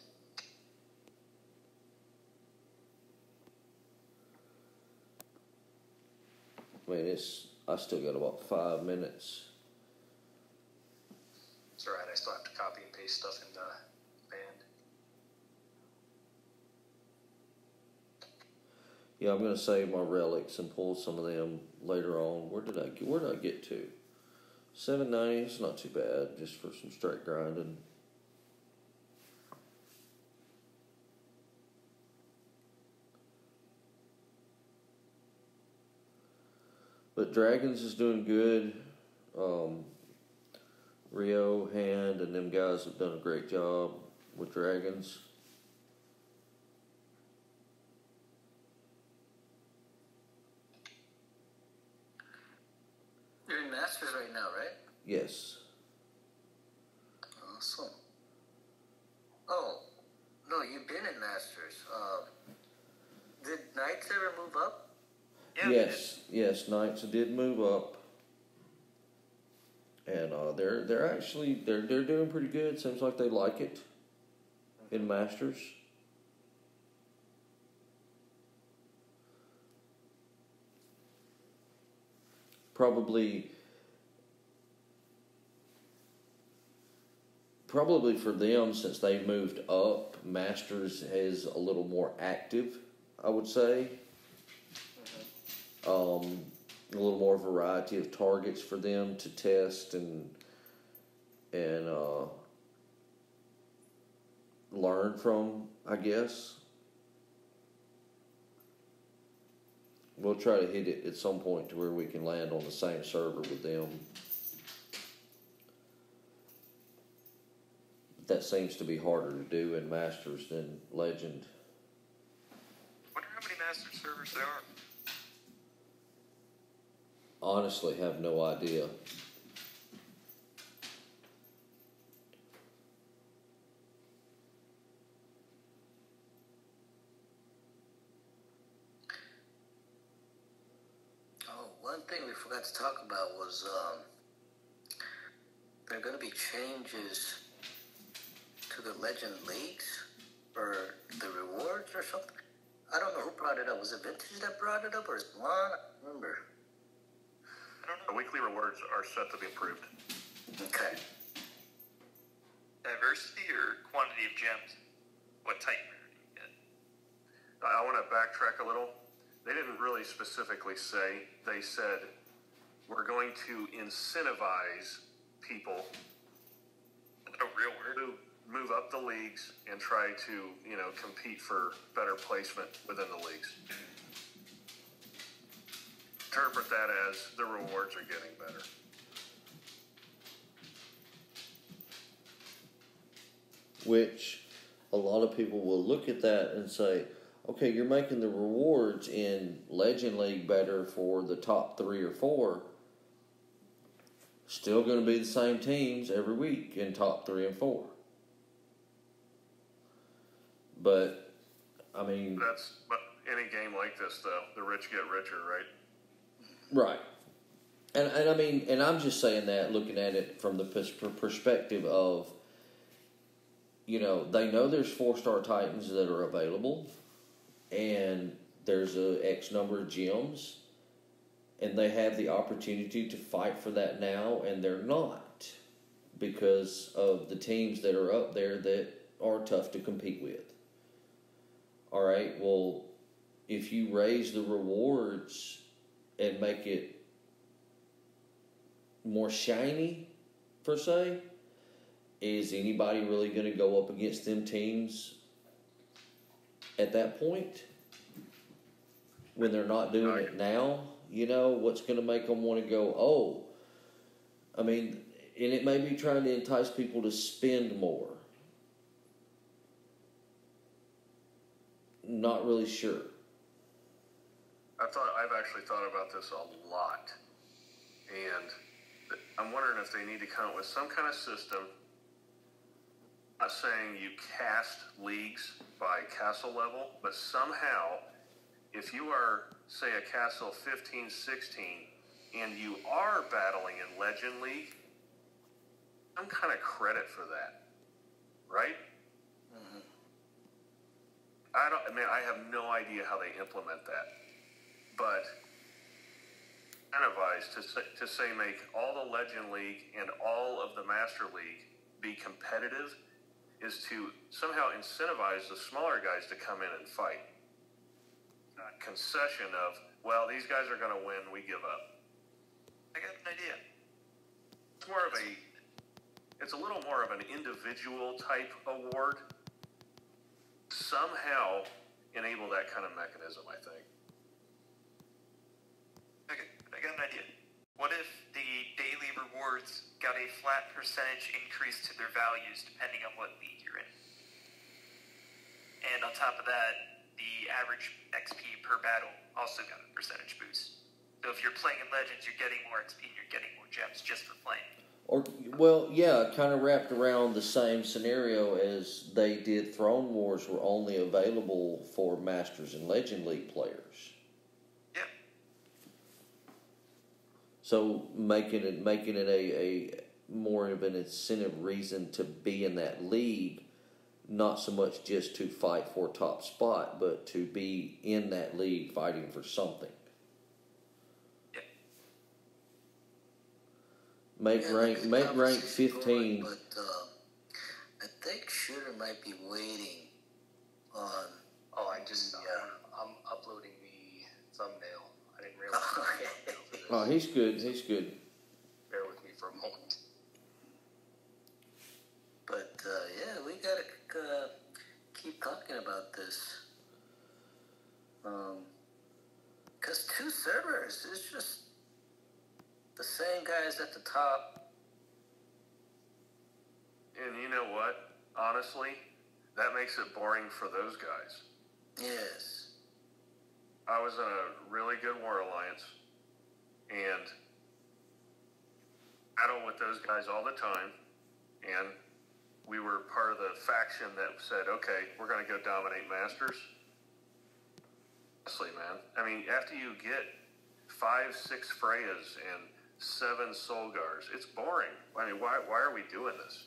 I mean, I still got about 5 minutes. It's alright, I still have to copy and paste stuff in the band. Yeah, I'm gonna save my relics and pull some of them later on. Where did I get to? 790. It's not too bad, just for some straight grinding. But Dragons is doing good. Rio, Hand, and them guys have done a great job with Dragons. You're in Masters right now, right? Yes. Awesome. Oh, no, you've been in Masters. Did Knights ever move up? Yeah, Yes, Knights did move up. And they're doing pretty good. Seems like they like it in Masters. probably for them, since they moved up, Masters is a little more active, I would say. A little more variety of targets for them to test and learn from, I guess. We'll try to hit it at some point to where we can land on the same server with them. That seems to be harder to do in Masters than Legend. Wonder how many Masters servers there are. Honestly, have no idea. Oh, one thing we forgot to talk about was there are going to be changes to the Legend Leagues or the rewards or something. I don't know who brought it up. Was it Vintage that brought it up, or is it Lon? I don't remember. I don't know. The weekly rewards are set to be improved. Okay. Diversity or quantity of gems? What type rarity you get? I want to backtrack a little. They didn't really specifically say. They said, we're going to incentivize people A real word? to move up the leagues and try to, compete for better placement within the leagues. Interpret that as the rewards are getting better. Which a lot of people will look at that and say, okay, you're making the rewards in Legend League better for the top 3 or 4. Still going to be the same teams every week in top 3 and 4. But, I mean... But any game like this, though, the rich get richer, right? Right. And I mean, and I'm just saying that, looking at it from the perspective of, they know there's 4-star Titans that are available, and there's a X number of gems, and they have the opportunity to fight for that now, and they're not, because of the teams that are up there that are tough to compete with. All right, well, if you raise the rewards and make it more shiny, per se, is anybody really going to go up against them teams at that point when they're not doing it now? What's going to make them want to go, oh, I mean, and it may be trying to entice people to spend more. Not really sure. I've actually thought about this a lot, and I'm wondering if they need to come up with some kind of system. I'm not saying you cast leagues by castle level, but somehow, if you are, say, a castle 15, 16, and you are battling in Legend League, some kind of credit for that, right? Mm-hmm. I have no idea how they implement that, but incentivize to say make all the Legend League and all of the Master League be competitive is to somehow incentivize the smaller guys to come in and fight. Concession of, well, these guys are going to win, we give up. I got an idea. It's a little more of an individual type award. Somehow enable that kind of mechanism, I think. Okay, I got an idea. What if the daily rewards got a flat percentage increase to their values depending on what league you're in? And on top of that, the average XP per battle also got a percentage boost. So if you're playing in Legends, you're getting more XP and you're getting more gems just for playing. Or, well, yeah, kind of wrapped around the same scenario as they did. Throne Wars were only available for Masters and Legend League players. Yeah. So making it a more of an incentive reason to be in that league, not so much just to fight for a top spot, but to be in that league fighting for something. Yeah. Make Yeah, rank the make rank conversation's 15. going, but I think Shooter might be waiting on. Oh, I'm uploading the thumbnail. I didn't realize. Oh, he's good. He's good. Bear with me for a moment. But yeah, we gotta keep talking about this. Cause 2 servers is just the same guys at the top. And you know what? Honestly, that makes it boring for those guys. Yes. I was in a really good War Alliance, and battled with those guys all the time, and we were part of the faction that said, okay, we're going to go dominate Masters. Honestly, man, I mean, after you get 5, 6 Freyas and 7 Solgars, it's boring. I mean, why are we doing this?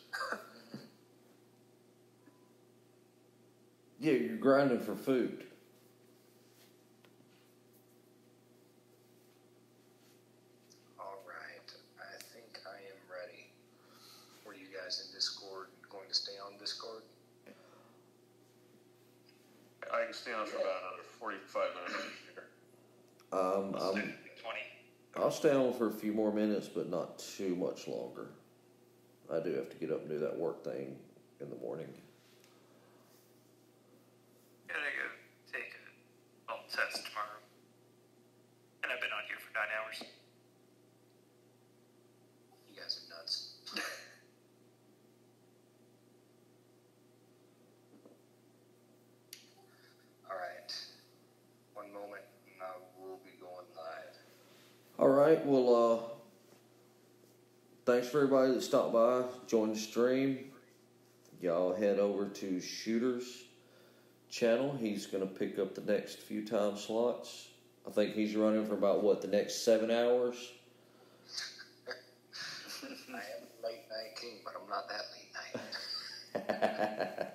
Yeah, you're grinding for food. All right. I think I am ready. Were you guys in Discord going to stay on Discord? I can stay on for about another 45 minutes here. I'm 20. I'll stay on for a few more minutes, but not too much longer. I do have to get up and do that work thing in the morning. Gotta go take a test tomorrow. And I've been on here for 9 hours. You guys are nuts. All right. One moment, and I will be going live. All right, well, thanks for everybody that stopped by, joined the stream. Y'all head over to Shooter's channel. He's going to pick up the next few time slots. I think he's running for about, the next 7 hours? I am late night king, but I'm not that late night.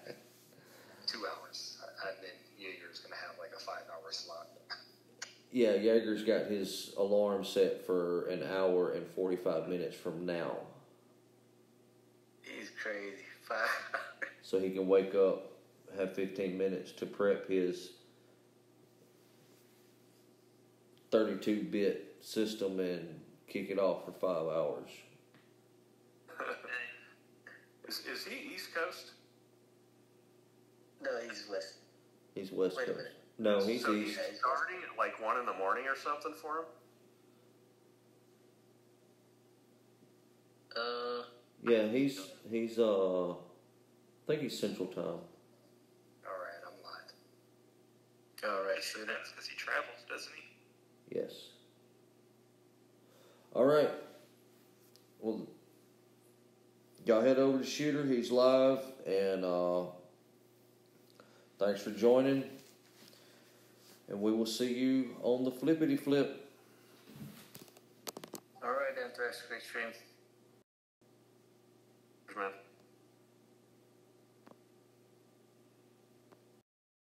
2 hours. And then Jaeger's going to have like a 5-hour slot. Yeah, Jaeger's got his alarm set for an hour and 45 minutes from now. He's crazy. 5 So he can wake up, have 15 minutes to prep his 32-bit system and kick it off for 5 hours. Is he East Coast? No, he's West. He's West Wait a Coast. minute. No, he's So East. he's starting at like 1 in the morning or something for him? Yeah, he's I think he's Central Time. All right, I'm live. All right, Shooter. That's because he travels, doesn't he? Yes. All right. Well, y'all head over to Shooter. He's live, and thanks for joining. And we will see you on the flippity flip. All right, Anthrax, great stream. Man.